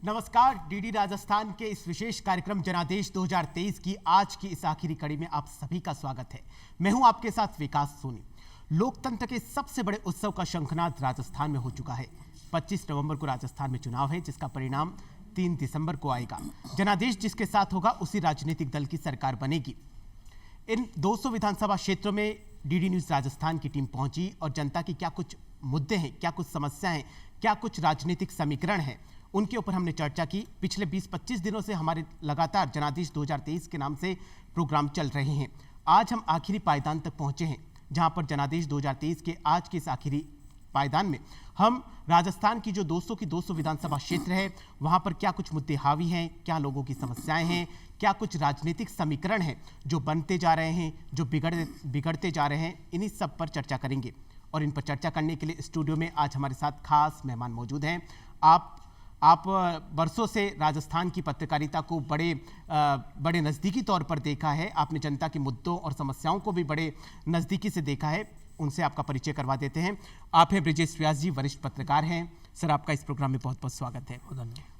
नमस्कार। डीडी राजस्थान के इस विशेष कार्यक्रम जनादेश 2023 की आज की इस आखिरी कड़ी में आप सभी का स्वागत है। मैं हूं आपके साथ विकास सोनी। लोकतंत्र के सबसे बड़े उत्सव का शंखनाद राजस्थान में हो चुका है। 25 नवंबर को राजस्थान में चुनाव है, जिसका परिणाम 3 दिसंबर को आएगा। जनादेश जिसके साथ होगा उसी राजनीतिक दल की सरकार बनेगी। इन 200 विधानसभा क्षेत्रों में डीडी न्यूज राजस्थान की टीम पहुंची और जनता की क्या कुछ मुद्दे हैं, क्या कुछ समस्याएं, क्या कुछ राजनीतिक समीकरण हैं, उनके ऊपर हमने चर्चा की। पिछले 20-25 दिनों से हमारे लगातार जनादेश 2023 के नाम से प्रोग्राम चल रहे हैं। आज हम आखिरी पायदान तक पहुंचे हैं, जहां पर जनादेश 2023 के आज के इस आखिरी पायदान में हम राजस्थान की जो 200 विधानसभा क्षेत्र है, वहां पर क्या कुछ मुद्दे हावी हैं, क्या लोगों की समस्याएं हैं, क्या कुछ राजनीतिक समीकरण हैं जो बनते जा रहे हैं, जो बिगड़ते जा रहे हैं, इन्हीं सब पर चर्चा करेंगे। और इन पर चर्चा करने के लिए स्टूडियो में आज हमारे साथ खास मेहमान मौजूद हैं। आप बरसों से राजस्थान की पत्रकारिता को बड़े नज़दीकी तौर पर देखा है। आपने जनता के मुद्दों और समस्याओं को भी बड़े नज़दीकी से देखा है। उनसे आपका परिचय करवा देते हैं। आप हैं ब्रिजेश व्यास जी, वरिष्ठ पत्रकार हैं। सर, आपका इस प्रोग्राम में बहुत बहुत स्वागत है।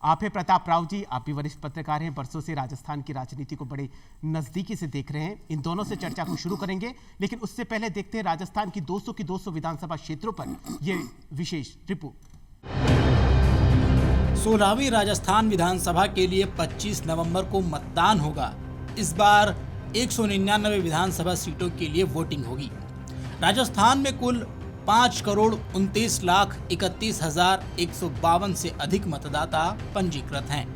आप हैं प्रताप राव जी, आप भी वरिष्ठ पत्रकार हैं, बरसों से राजस्थान की राजनीति को बड़े नज़दीकी से देख रहे हैं। इन दोनों से चर्चा को शुरू करेंगे, लेकिन उससे पहले देखते हैं राजस्थान की 200 विधानसभा क्षेत्रों पर यह विशेष रिपोर्ट। 16वीं राजस्थान विधानसभा के लिए 25 नवंबर को मतदान होगा। इस बार 199 विधानसभा सीटों के लिए वोटिंग होगी। राजस्थान में कुल 5,29,31,152 से अधिक मतदाता पंजीकृत हैं,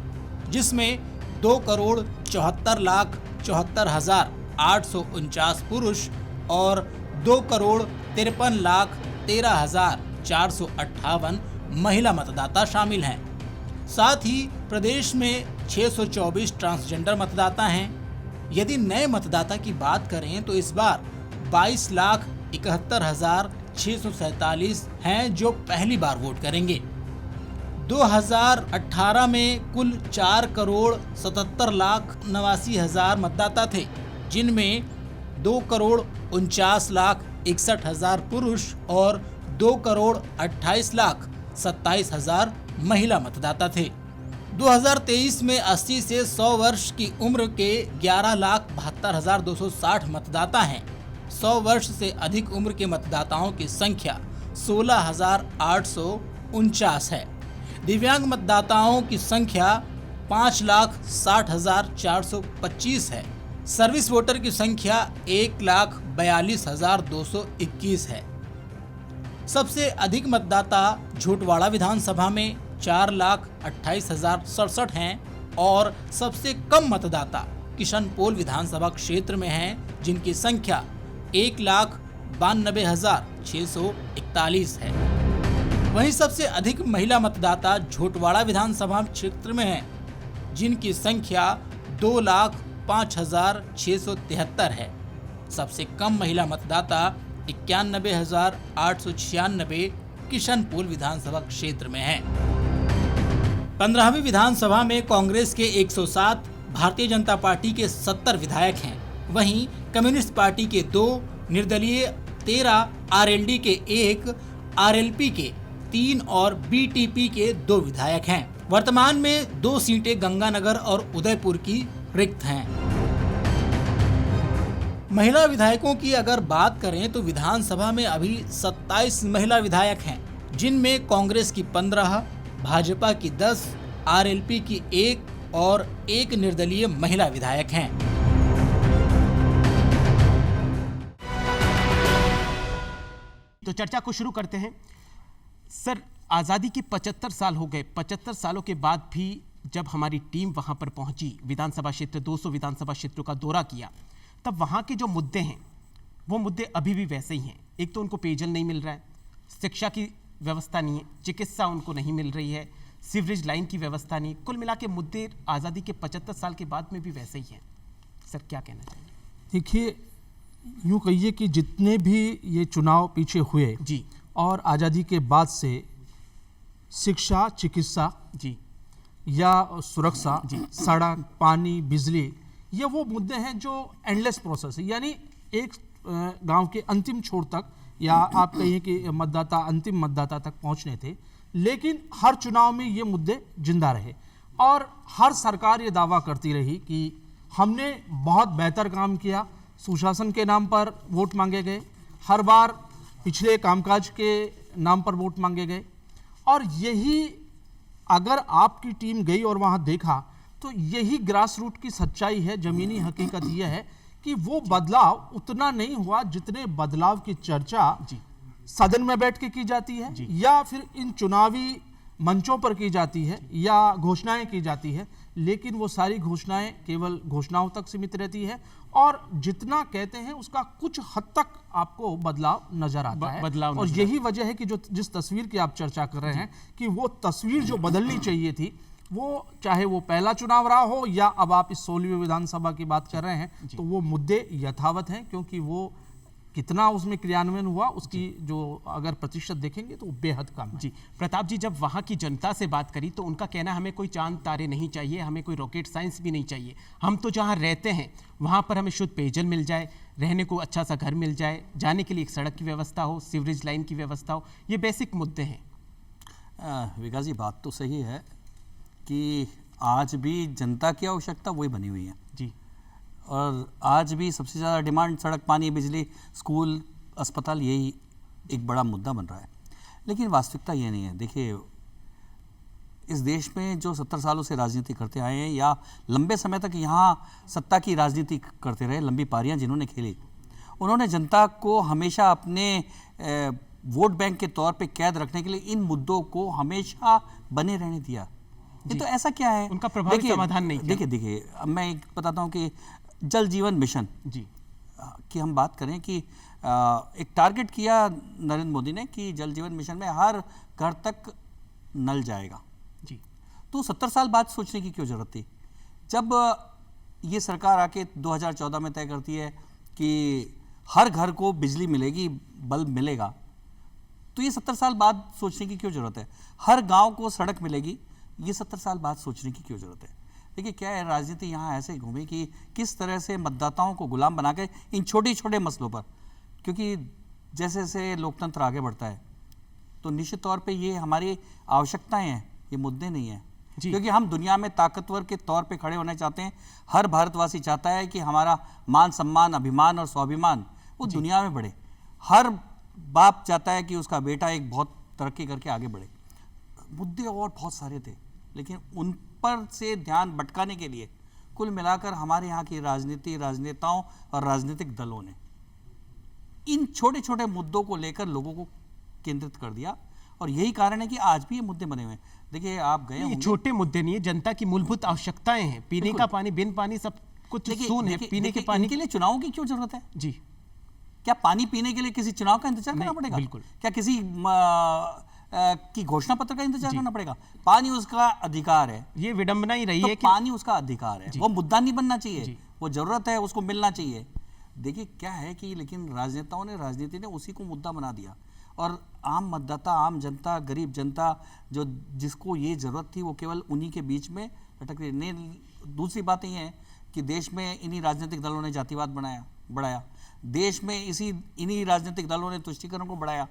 जिसमें 2,74,74,849 पुरुष और 2,53,13,458 महिला मतदाता शामिल हैं। साथ ही प्रदेश में 624 ट्रांसजेंडर मतदाता हैं। यदि नए मतदाता की बात करें तो इस बार 22,71,647 हैं जो पहली बार वोट करेंगे। 2018 में कुल 4,77,89,000 मतदाता थे, जिनमें 2,49,61,000 पुरुष और 2,28,27,000 महिला मतदाता थे। 2023 में 80 से 100 वर्ष की उम्र के 11,72,260 मतदाता हैं। 100 वर्ष से अधिक उम्र के मतदाताओं की संख्या 16,849 है। दिव्यांग मतदाताओं की संख्या 5,60,425 है। सर्विस वोटर की संख्या 1,42,221 है। सबसे अधिक मतदाता झूटवाड़ा विधानसभा में 4,28,067 हैं और सबसे कम मतदाता किशनपोल विधानसभा क्षेत्र में हैं, जिनकी संख्या 1,92,641 है। वहीं सबसे अधिक महिला मतदाता झूटवाड़ा विधानसभा क्षेत्र में हैं, जिनकी संख्या 2,05,673 है। सबसे कम महिला मतदाता 91,896 किशनपोल विधानसभा क्षेत्र में हैं। 15वीं विधानसभा में कांग्रेस के 107, भारतीय जनता पार्टी के 70 विधायक हैं। वहीं कम्युनिस्ट पार्टी के 2, निर्दलीय 13, आरएलडी के 1, आरएलपी के 3 और बीटीपी के 2 विधायक हैं। वर्तमान में 2 सीटें गंगानगर और उदयपुर की रिक्त हैं। महिला विधायकों की अगर बात करें तो विधानसभा में अभी 27 महिला विधायक हैं, जिनमें कांग्रेस की 15, भाजपा की 10, आरएलपी की 1 और 1 निर्दलीय महिला विधायक हैं। तो चर्चा को शुरू करते हैं। सर, आज़ादी के 75 साल हो गए। 75 सालों के बाद भी जब हमारी टीम वहां पर पहुंची, विधानसभा क्षेत्र 200 विधानसभा क्षेत्रों का दौरा किया, तब वहाँ के जो मुद्दे हैं वो मुद्दे अभी भी वैसे ही हैं। एक तो उनको पेयजल नहीं मिल रहा है, शिक्षा की व्यवस्था नहीं है, चिकित्सा उनको नहीं मिल रही है, सीवरेज लाइन की व्यवस्था नहीं। कुल मिला के मुद्दे आज़ादी के 75 साल के बाद में भी वैसे ही हैं। सर, क्या कहना चाहिए? देखिए, यूँ कहिए कि जितने भी ये चुनाव पीछे हुए जी, और आज़ादी के बाद से शिक्षा, चिकित्सा जी या सुरक्षा जी, सड़क, पानी, बिजली, ये वो मुद्दे हैं जो एंडलेस प्रोसेस है। यानी एक गांव के अंतिम छोर तक या आप कहिए कि अंतिम मतदाता तक पहुंचने थे, लेकिन हर चुनाव में ये मुद्दे जिंदा रहे। और हर सरकार ये दावा करती रही कि हमने बहुत बेहतर काम किया, सुशासन के नाम पर वोट मांगे गए, हर बार पिछले कामकाज के नाम पर वोट मांगे गए। और यही अगर आपकी टीम गई और वहाँ देखा तो यही ग्रास रूट की सच्चाई है, ज़मीनी हकीकत यह है कि वो बदलाव उतना नहीं हुआ जितने बदलाव की चर्चा सदन में बैठ के की जाती है या फिर इन चुनावी मंचों पर की जाती है या घोषणाएं की जाती है। लेकिन वो सारी घोषणाएं केवल घोषणाओं तक सीमित रहती है और जितना कहते हैं उसका कुछ हद तक आपको बदलाव नजर आता है। और यही वजह है कि जो जिस तस्वीर की आप चर्चा कर रहे हैं कि वो तस्वीर जो बदलनी चाहिए थी, वो चाहे वो पहला चुनाव रहा हो या अब आप इस 16वीं विधानसभा की बात कर रहे हैं, तो वो मुद्दे यथावत हैं, क्योंकि वो कितना उसमें क्रियान्वयन हुआ उसकी जो अगर प्रतिशत देखेंगे तो बेहद कम है। जी प्रताप जी, जब वहाँ की जनता से बात करी तो उनका कहना हमें कोई चांद तारे नहीं चाहिए, हमें कोई रॉकेट साइंस भी नहीं चाहिए, हम तो जहाँ रहते हैं वहाँ पर हमें शुद्ध पेयजल मिल जाए, रहने को अच्छा सा घर मिल जाए, जाने के लिए एक सड़क की व्यवस्था हो, सीवरेज लाइन की व्यवस्था हो, ये बेसिक मुद्दे हैं। विकास जी, बात तो सही है कि आज भी जनता की आवश्यकता वही बनी हुई है जी, और आज भी सबसे ज़्यादा डिमांड सड़क, पानी, बिजली, स्कूल, अस्पताल, यही एक बड़ा मुद्दा बन रहा है। लेकिन वास्तविकता ये नहीं है। देखिए, इस देश में जो 70 सालों से राजनीति करते आए हैं या लंबे समय तक यहाँ सत्ता की राजनीति करते रहे, लंबी पारियां जिन्होंने खेली, उन्होंने जनता को हमेशा अपने वोट बैंक के तौर पे कैद रखने के लिए इन मुद्दों को हमेशा बने रहने दिया। ये तो ऐसा क्या है, उनका प्रभावी समाधान नहीं किया। देखिए अब मैं एक बताता हूँ कि जल जीवन मिशन जी की हम बात करें कि एक टारगेट किया नरेंद्र मोदी ने कि जल जीवन मिशन में हर घर तक नल जाएगा जी, तो 70 साल बाद सोचने की क्यों जरूरत थी? जब ये सरकार आके 2014 में तय करती है कि हर घर को बिजली मिलेगी, बल्ब मिलेगा, तो ये 70 साल बाद सोचने की क्यों जरूरत है? हर गांव को सड़क मिलेगी, ये 70 साल बाद सोचने की क्यों जरूरत है? देखिए क्या है, राजनीति यहाँ ऐसे घूमी कि किस तरह से मतदाताओं को गुलाम बना के इन छोटे छोटे मसलों पर, क्योंकि जैसे जैसे लोकतंत्र आगे बढ़ता है तो निश्चित तौर पे ये हमारी आवश्यकताएं हैं, ये मुद्दे नहीं हैं। क्योंकि हम दुनिया में ताकतवर के तौर पे खड़े होना चाहते हैं। हर भारतवासी चाहता है कि हमारा मान सम्मान, अभिमान और स्वाभिमान वो दुनिया में बढ़े। हर बाप चाहता है कि उसका बेटा एक बहुत तरक्की करके आगे बढ़े। मुद्दे और बहुत सारे थे, लेकिन उन पर से ध्यान भटकाने के लिए कुल मिलाकर हमारे यहाँ की राजनीति, राजनेताओं और राजनीतिक दलों ने इन छोटे छोटे मुद्दों को लेकर लोगों को केंद्रित कर दिया, और यही कारण है कि आज भी ये मुद्दे बने हुए हैं। देखिए आप गए ये छोटे मुद्दे नहीं है, जनता की मूलभूत आवश्यकताएं हैं, पीने का पानी, बिन पानी सब कुछ सून है, पीने के पानी के लिए चुनावों की क्यों जरूरत है? जी, क्या पानी पीने के लिए किसी चुनाव का इंतजार करना पड़ेगा? बिल्कुल। क्या किसी की घोषणा पत्र का इंतजार करना पड़ेगा? पानी उसका अधिकार है। ये विडंबना ही रही तो है कि पानी उसका अधिकार है, वो मुद्दा नहीं बनना चाहिए, वो जरूरत है, उसको मिलना चाहिए। देखिए क्या है कि लेकिन राजनेताओं ने, राजनीति ने उसी को मुद्दा बना दिया, और आम मतदाता, आम जनता, गरीब जनता जो जिसको ये जरूरत थी वो केवल उन्हीं के बीच में लटक रही। दूसरी बात ये है कि देश में इन्हीं राजनीतिक दलों ने जातिवाद बढ़ाया, देश में इन्हीं राजनीतिक दलों ने तुष्टीकरण को बढ़ाया।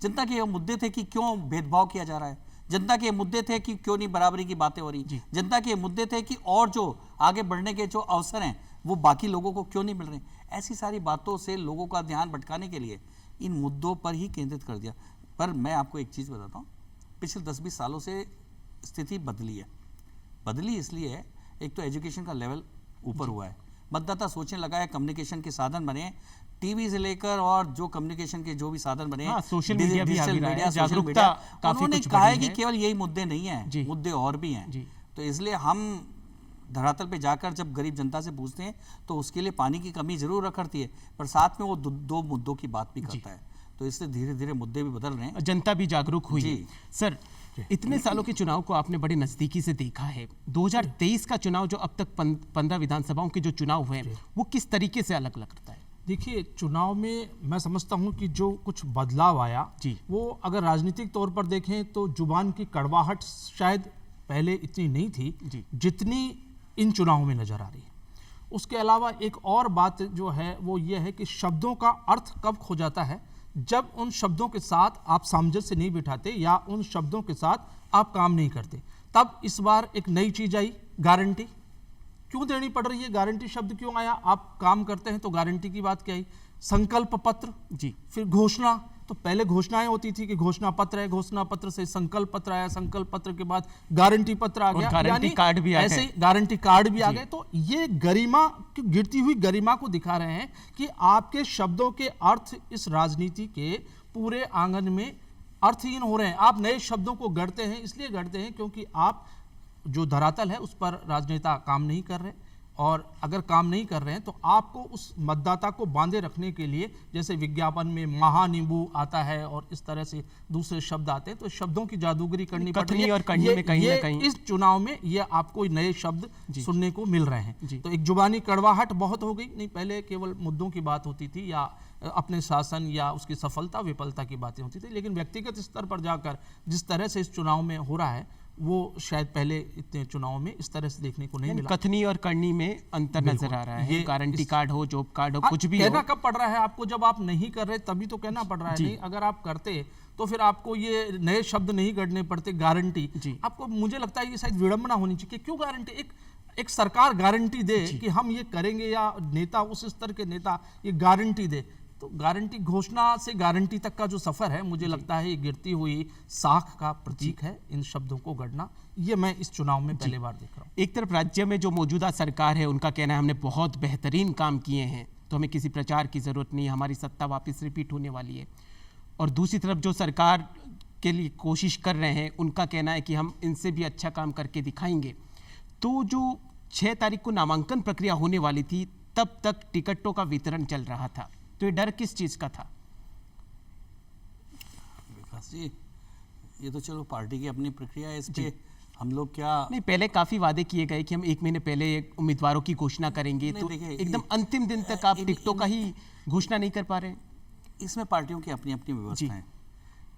जनता के मुद्दे थे कि क्यों भेदभाव किया जा रहा है, जनता के मुद्दे थे कि क्यों नहीं बराबरी की बातें हो रही, जनता के मुद्दे थे कि और जो आगे बढ़ने के जो अवसर हैं वो बाकी लोगों को क्यों नहीं मिल रहे। ऐसी सारी बातों से लोगों का ध्यान भटकाने के लिए इन मुद्दों पर ही केंद्रित कर दिया। पर मैं आपको एक चीज़ बताता हूँ, पिछले 10-20 सालों से स्थिति बदली है। बदली इसलिए है, एक तो एजुकेशन का लेवल ऊपर हुआ है, मतदाता सोचने लगा है, कम्युनिकेशन के साधन बने, टीवी से लेकर और जो कम्युनिकेशन के जो भी साधन बने, सोशल मीडिया भी आ रहा है, जागरूकता उन्होंने कहा है कि केवल यही मुद्दे नहीं हैं, मुद्दे और भी हैं। तो इसलिए हम धरातल पे जाकर जब गरीब जनता से पूछते हैं तो उसके लिए पानी की कमी जरूर रखती है, पर साथ में वो दो मुद्दों की बात भी करता है। तो इससे धीरे धीरे मुद्दे भी बदल रहे हैं, जनता भी जागरूक हुई है। सर, इतने सालों के चुनाव को आपने बड़े नजदीकी से देखा है, 2023 का चुनाव जो अब तक 15 विधानसभाओं के जो चुनाव हुए वो किस तरीके से अलग लगता है? देखिए, चुनाव में मैं समझता हूं कि जो कुछ बदलाव आया वो अगर राजनीतिक तौर पर देखें तो जुबान की कड़वाहट शायद पहले इतनी नहीं थी जितनी इन चुनावों में नजर आ रही है। उसके अलावा एक और बात जो है वो ये है कि शब्दों का अर्थ कब खो जाता है, जब उन शब्दों के साथ आप सामंजस्य नहीं बिठाते या उन शब्दों के साथ आप काम नहीं करते, तब इस बार एक नई चीज आई, गारंटी। क्यों देनी पड़ रही है, गारंटी शब्द क्यों आया? आप काम करते हैं तो गारंटी की बात क्या आई? संकल्प पत्र जी, फिर घोषणा। तो पहले घोषणाएं होती थी कि घोषणा पत्र है, घोषणा पत्र से संकल्प पत्र आया, संकल्प पत्र के बाद गारंटी पत्र आ गया, गारंटी कार्ड भी आ ऐसे गए। गारंटी कार्ड भी आ गए। तो ये गरिमा की गिरती हुई गरिमा को दिखा रहे हैं कि आपके शब्दों के अर्थ इस राजनीति के पूरे आंगन में अर्थहीन हो रहे हैं। आप नए शब्दों को गढ़ते हैं, इसलिए गढ़ते हैं क्योंकि आप जो धरातल है उस पर राजनेता काम नहीं कर रहे, और अगर काम नहीं कर रहे हैं तो आपको उस मतदाता को बांधे रखने के लिए, जैसे विज्ञापन में महानींबू आता है और इस तरह से दूसरे शब्द आते हैं, तो शब्दों की जादूगरी करनी पड़ रही है। और करनी में कहीं ना कहीं इस चुनाव में ये आपको नए शब्द सुनने को मिल रहे हैं। तो एक जुबानी कड़वाहट बहुत हो गई। नहीं, पहले केवल मुद्दों की बात होती थी या अपने शासन या उसकी सफलता विफलता की बातें होती थी, लेकिन व्यक्तिगत स्तर पर जाकर जिस तरह से इस चुनाव में हो रहा है वो शायद पहले इतने चुनाव में इस तरह से देखने को नहीं मिला। कथनी और करनी में अंतर नजर आ रहा है। ये गारंटी कार्ड हो, जॉब कार्ड हो, कुछ भी कहना हो, कब पड़ रहा है आपको? जब आप नहीं कर रहे तभी तो कहना पड़ रहा है। नहीं, अगर आप करते तो फिर आपको ये नए शब्द नहीं गढ़ने पड़ते। गारंटी आपको, मुझे लगता है ये शायद विडंबना होनी चाहिए। क्यों गारंटी? एक सरकार गारंटी दे कि हम ये करेंगे, या नेता उस स्तर के नेता ये गारंटी दे, तो गारंटी, घोषणा से गारंटी तक का जो सफर है, मुझे लगता है ये गिरती हुई साख का प्रतीक है। इन शब्दों को गढ़ना, ये मैं इस चुनाव में पहली बार देख रहा हूँ। एक तरफ राज्य में जो मौजूदा सरकार है उनका कहना है हमने बहुत बेहतरीन काम किए हैं, तो हमें किसी प्रचार की जरूरत नहीं, हमारी सत्ता वापस रिपीट होने वाली है। और दूसरी तरफ जो सरकार के लिए कोशिश कर रहे हैं उनका कहना है कि हम इनसे भी अच्छा काम करके दिखाएंगे। तो जो 6 तारीख को नामांकन प्रक्रिया होने वाली थी, तब तक टिकटों का वितरण चल रहा था, तो ये डर किस चीज का था? विकास जी, ये तो चलो पार्टी की अपनी प्रक्रिया है, इस पे हम लोग क्या नहीं, पहले काफी वादे किए गए कि हम 1 महीने पहले उम्मीदवारों की घोषणा करेंगे, नहीं, तो देखिए, एकदम अंतिम दिन तक आप टिकटों का ही घोषणा नहीं कर पा रहे हैं। इसमें पार्टियों की अपनी अपनी व्यवस्था है।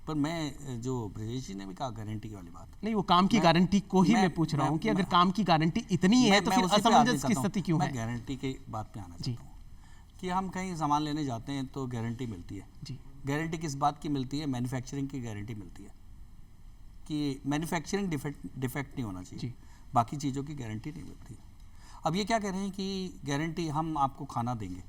पर मैं, जो ब्रजेश जी ने भी कहा गारंटी वाली बात, नहीं, वो काम की गारंटी को ही मैं पूछ रहा हूँ कि अगर काम की गारंटी इतनी है तो फिर असमंजस की स्थिति क्यों है? मैं गारंटी की बात पे आना चाहता हूँ कि हम कहीं सामान लेने जाते हैं तो गारंटी मिलती है। जी, गारंटी किस बात की मिलती है? मैन्युफैक्चरिंग की गारंटी मिलती है कि मैन्युफैक्चरिंग डिफेक्ट नहीं होना चाहिए, बाकी चीज़ों की गारंटी नहीं मिलती। अब ये क्या कह रहे हैं कि गारंटी हम आपको खाना देंगे,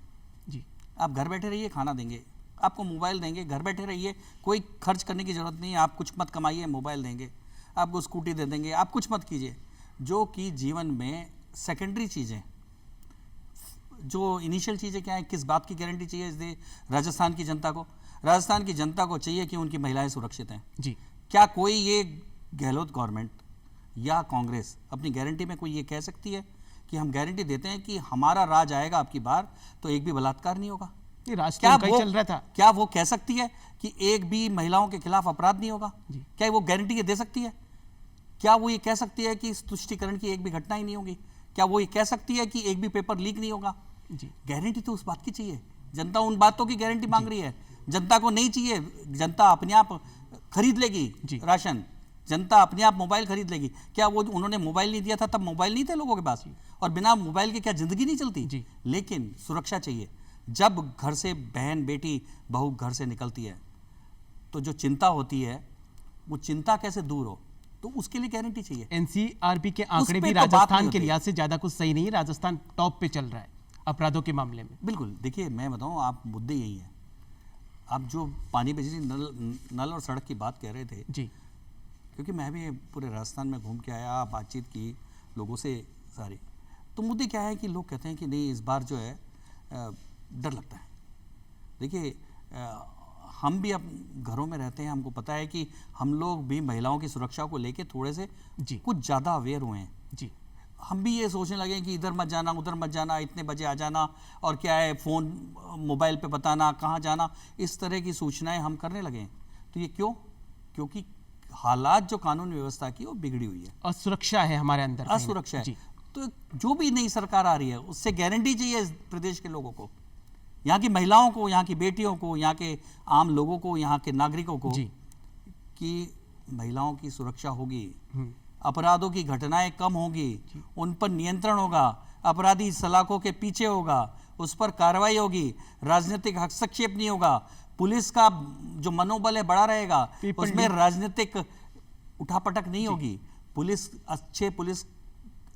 जी, आप घर बैठे रहिए, खाना देंगे, आपको मोबाइल देंगे, घर बैठे रहिए, कोई खर्च करने की ज़रूरत नहीं है, आप कुछ मत कमाइए, मोबाइल देंगे, आपको स्कूटी दे देंगे, आप कुछ मत कीजिए। जो कि जीवन में सेकेंडरी चीज़ें, जो इनिशियल चीज़ें क्या है, किस बात की गारंटी चाहिए इस राजस्थान की जनता को? राजस्थान की जनता को चाहिए कि उनकी महिलाएं सुरक्षित हैं। जी, क्या कोई ये गहलोत गवर्नमेंट या कांग्रेस अपनी गारंटी में कोई ये कह सकती है कि हम गारंटी देते हैं कि हमारा राज आएगा आपकी बार तो एक भी बलात्कार नहीं होगा? ये राष्ट्रीय कहीं चल रहा था। क्या वो कह सकती है कि एक भी महिलाओं के खिलाफ अपराध नहीं होगा? क्या वो गारंटी दे सकती है? क्या वो ये कह सकती है कि तुष्टीकरण की एक भी घटना ही नहीं होगी? क्या वो ये कह सकती है कि एक भी पेपर लीक नहीं होगा? गारंटी तो उस बात की चाहिए। जनता उन बातों की गारंटी मांग रही है। जनता को नहीं चाहिए, जनता अपने आप खरीद लेगी राशन, जनता अपने आप मोबाइल खरीद लेगी। क्या वो, उन्होंने मोबाइल नहीं दिया था तब मोबाइल नहीं थे लोगों के पास, और बिना मोबाइल के क्या जिंदगी नहीं चलती? लेकिन सुरक्षा चाहिए। जब घर से बहन, बेटी, बहू घर से निकलती है तो जो चिंता होती है वो चिंता कैसे दूर हो, तो उसके लिए गारंटी चाहिए। एनसीआरबी के आंकड़े भी राजस्थान के लिहाज से ज्यादा कुछ सही नहीं है, राजस्थान टॉप पे चल रहा है अपराधों के मामले में। बिल्कुल, देखिए मैं बताऊं, आप मुद्दे यही है। आप जो पानी, बिजली, नल और सड़क की बात कह रहे थे जी, क्योंकि मैं भी पूरे राजस्थान में घूम के आया, बातचीत की लोगों से सारी, तो मुद्दे क्या है कि लोग कहते हैं कि नहीं इस बार जो है डर लगता है। देखिए हम भी अब घरों में रहते हैं, हमको पता है कि हम लोग भी महिलाओं की सुरक्षा को लेके थोड़े से कुछ ज़्यादा अवेयर हुए हैं। जी, हम भी ये सोचने लगे कि इधर मत जाना, उधर मत जाना, इतने बजे आ जाना, और क्या है फ़ोन मोबाइल पे बताना कहाँ जाना, इस तरह की सूचनाएं हम करने लगे हैं। तो ये क्यों? क्योंकि हालात जो कानून व्यवस्था की वो बिगड़ी हुई है, असुरक्षा है हमारे अंदर, असुरक्षा है। तो जो भी नई सरकार आ रही है उससे गारंटी चाहिए इस प्रदेश के लोगों को, यहाँ की महिलाओं को, यहाँ की बेटियों को, यहाँ के आम लोगों को, यहाँ के नागरिकों को, कि महिलाओं की सुरक्षा होगी, अपराधों की घटनाएं कम होगी, उन पर नियंत्रण होगा, अपराधी सलाखों के पीछे होगा, उस पर कार्रवाई होगी, राजनीतिक हस्तक्षेप नहीं होगा, पुलिस का जो मनोबल है बड़ा रहेगा, उसमें राजनीतिक उठापटक नहीं होगी, अच्छे पुलिस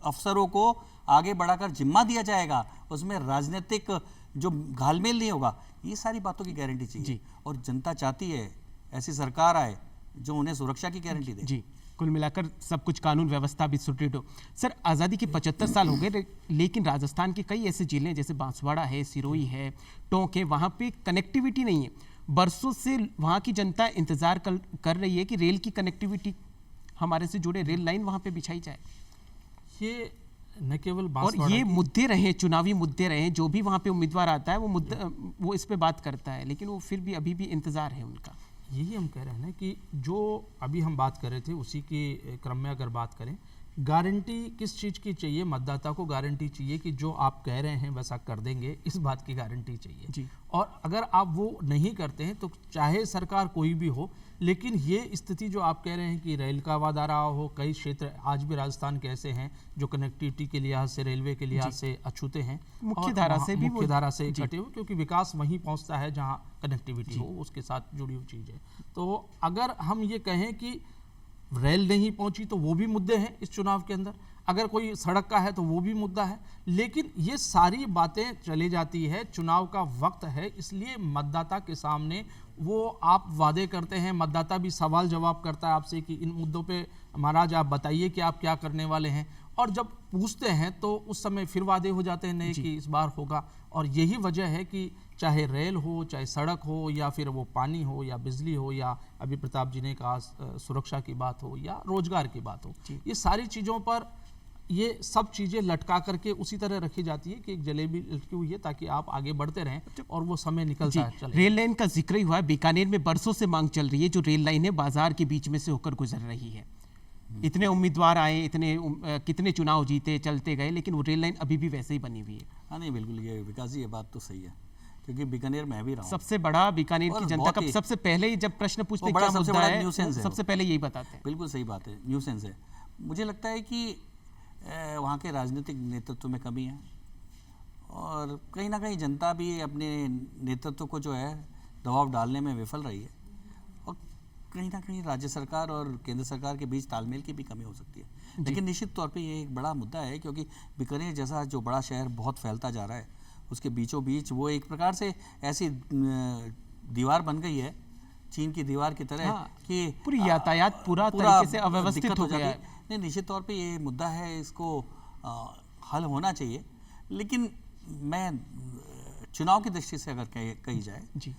अफसरों को आगे बढ़ाकर जिम्मा दिया जाएगा, उसमें राजनीतिक जो घालमेल नहीं होगा, ये सारी बातों की गारंटी चाहिए। और जनता चाहती है ऐसी सरकार आए जो उन्हें सुरक्षा की गारंटी दे। जी, कुल मिलाकर सब कुछ कानून व्यवस्था भी सुदृढ़ हो। सर, आज़ादी के 75 साल हो गए, लेकिन राजस्थान के कई ऐसे जिले जैसे बांसवाड़ा है, सिरोही है, टोंक है, वहाँ पे कनेक्टिविटी नहीं है। बरसों से वहाँ की जनता इंतजार कर रही है कि रेल की कनेक्टिविटी, हमारे से जुड़े रेल लाइन वहाँ पे बिछाई जाए। ये न केवल और ये मुद्दे रहे, चुनावी मुद्दे रहे, जो भी वहाँ पे उम्मीदवार आता है वो इस पे बात करता है, लेकिन वो फिर भी अभी भी इंतजार है उनका। यही हम कह रहे हैं ना कि जो अभी हम बात कर रहे थे उसी के क्रम में अगर बात करें, गारंटी किस चीज़ की चाहिए? मतदाता को गारंटी चाहिए कि जो आप कह रहे हैं वैसा कर देंगे, इस बात की गारंटी चाहिए जी। और अगर आप वो नहीं करते हैं तो चाहे सरकार कोई भी हो, लेकिन ये स्थिति जो आप कह रहे हैं कि रेल का वादा रहा हो, कई क्षेत्र आज भी राजस्थान के ऐसे हैं जो कनेक्टिविटी के लिहाज से, रेलवे के लिहाज से अछूते हैं, मुख्य धारा से भी मुख्य धारा से कटे हुए, क्योंकि विकास वहीं पहुंचता है जहां कनेक्टिविटी हो, उसके साथ जुड़ी हुई चीज़ है। तो अगर हम ये कहें कि रेल नहीं पहुंची तो वो भी मुद्दे हैं इस चुनाव के अंदर, अगर कोई सड़क का है तो वो भी मुद्दा है, लेकिन ये सारी बातें चली जाती है, चुनाव का वक्त है, इसलिए मतदाता के सामने वो आप वादे करते हैं, मतदाता भी सवाल जवाब करता है आपसे कि इन मुद्दों पे महाराज आप बताइए कि आप क्या करने वाले हैं, और जब पूछते हैं तो उस समय फिर वादे हो जाते हैं नए कि इस बार होगा। और यही वजह है कि चाहे रेल हो, चाहे सड़क हो, या फिर वो पानी हो या बिजली हो, या अभी प्रताप जी ने कहा सुरक्षा की बात हो या रोजगार की बात हो, ये सारी चीज़ों पर ये सब चीज़ें लटका करके उसी तरह रखी जाती है कि एक जलेबी लटकी हुई है ताकि आप आगे बढ़ते रहें और वो समय निकलता है चले। रेल लाइन का जिक्र ही हुआ है, बीकानेर में बरसों से मांग चल रही है, जो रेल लाइन है बाजार के बीच में से होकर गुजर रही है। इतने उम्मीदवार आए, कितने चुनाव जीते, चलते गए, लेकिन वो रेल लाइन अभी भी वैसे ही बनी हुई है। हाँ नहीं, बिल्कुल ये विकास जी, ये बात तो सही है, क्योंकि बीकानेर में भी रहा हूं। सबसे बड़ा बीकानेर की जनता का सबसे पहले ही जब प्रश्न पूछते हैं क्या मुद्दा है, सबसे पहले यही बताते हैं। बिल्कुल सही बात है, न्यूसेंस है। मुझे लगता है कि वहाँ के राजनीतिक नेतृत्व में कमी है, और कहीं ना कहीं जनता भी अपने नेतृत्व को जो है दबाव डालने में विफल रही है, और कहीं ना कहीं राज्य सरकार और केंद्र सरकार के बीच तालमेल की भी कमी हो सकती है। लेकिन निश्चित तौर पे ये एक बड़ा मुद्दा है, क्योंकि बीकानेर जैसा जो बड़ा शहर बहुत फैलता जा रहा है, उसके बीचों बीच वो एक प्रकार से ऐसी दीवार बन गई है, चीन की दीवार की तरह, कि पूरी यातायात पूरा तरीके से अव्यवस्थित हो गया है। नहीं, निश्चित तौर पे ये मुद्दा है, इसको हल होना चाहिए। लेकिन मैं चुनाव की दृष्टि से अगर कही जाए जी,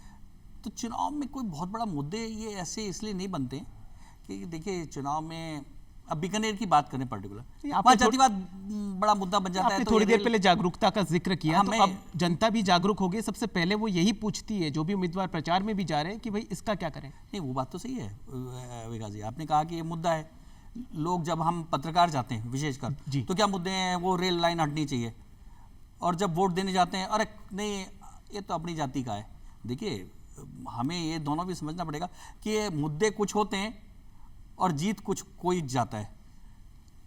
तो चुनाव में कोई बहुत बड़ा मुद्दे ये ऐसे इसलिए नहीं बनते कि देखिए, चुनाव में अब बीकानेर की बात करें पर्टिकुलर, वहाँ जातिवाद बड़ा मुद्दा बन जाता है। तो थोड़ी देर पहले जागरूकता का जिक्र किया, तो अब जनता भी जागरूक हो गई। सबसे पहले वो यही पूछती है, जो भी उम्मीदवार प्रचार में भी जा रहे हैं, कि भाई इसका क्या करें। नहीं, वो बात तो सही है विकास जी, आपने कहा कि ये मुद्दा है। लोग जब हम पत्रकार जाते हैं विशेषकर, तो क्या मुद्दे हैं? वो रेल लाइन हटनी चाहिए। और जब वोट देने जाते हैं, अरे नहीं ये तो अपनी जाति का है। देखिए, हमें ये दोनों भी समझना पड़ेगा कि ये मुद्दे कुछ होते हैं और जीत कुछ कोई जाता है,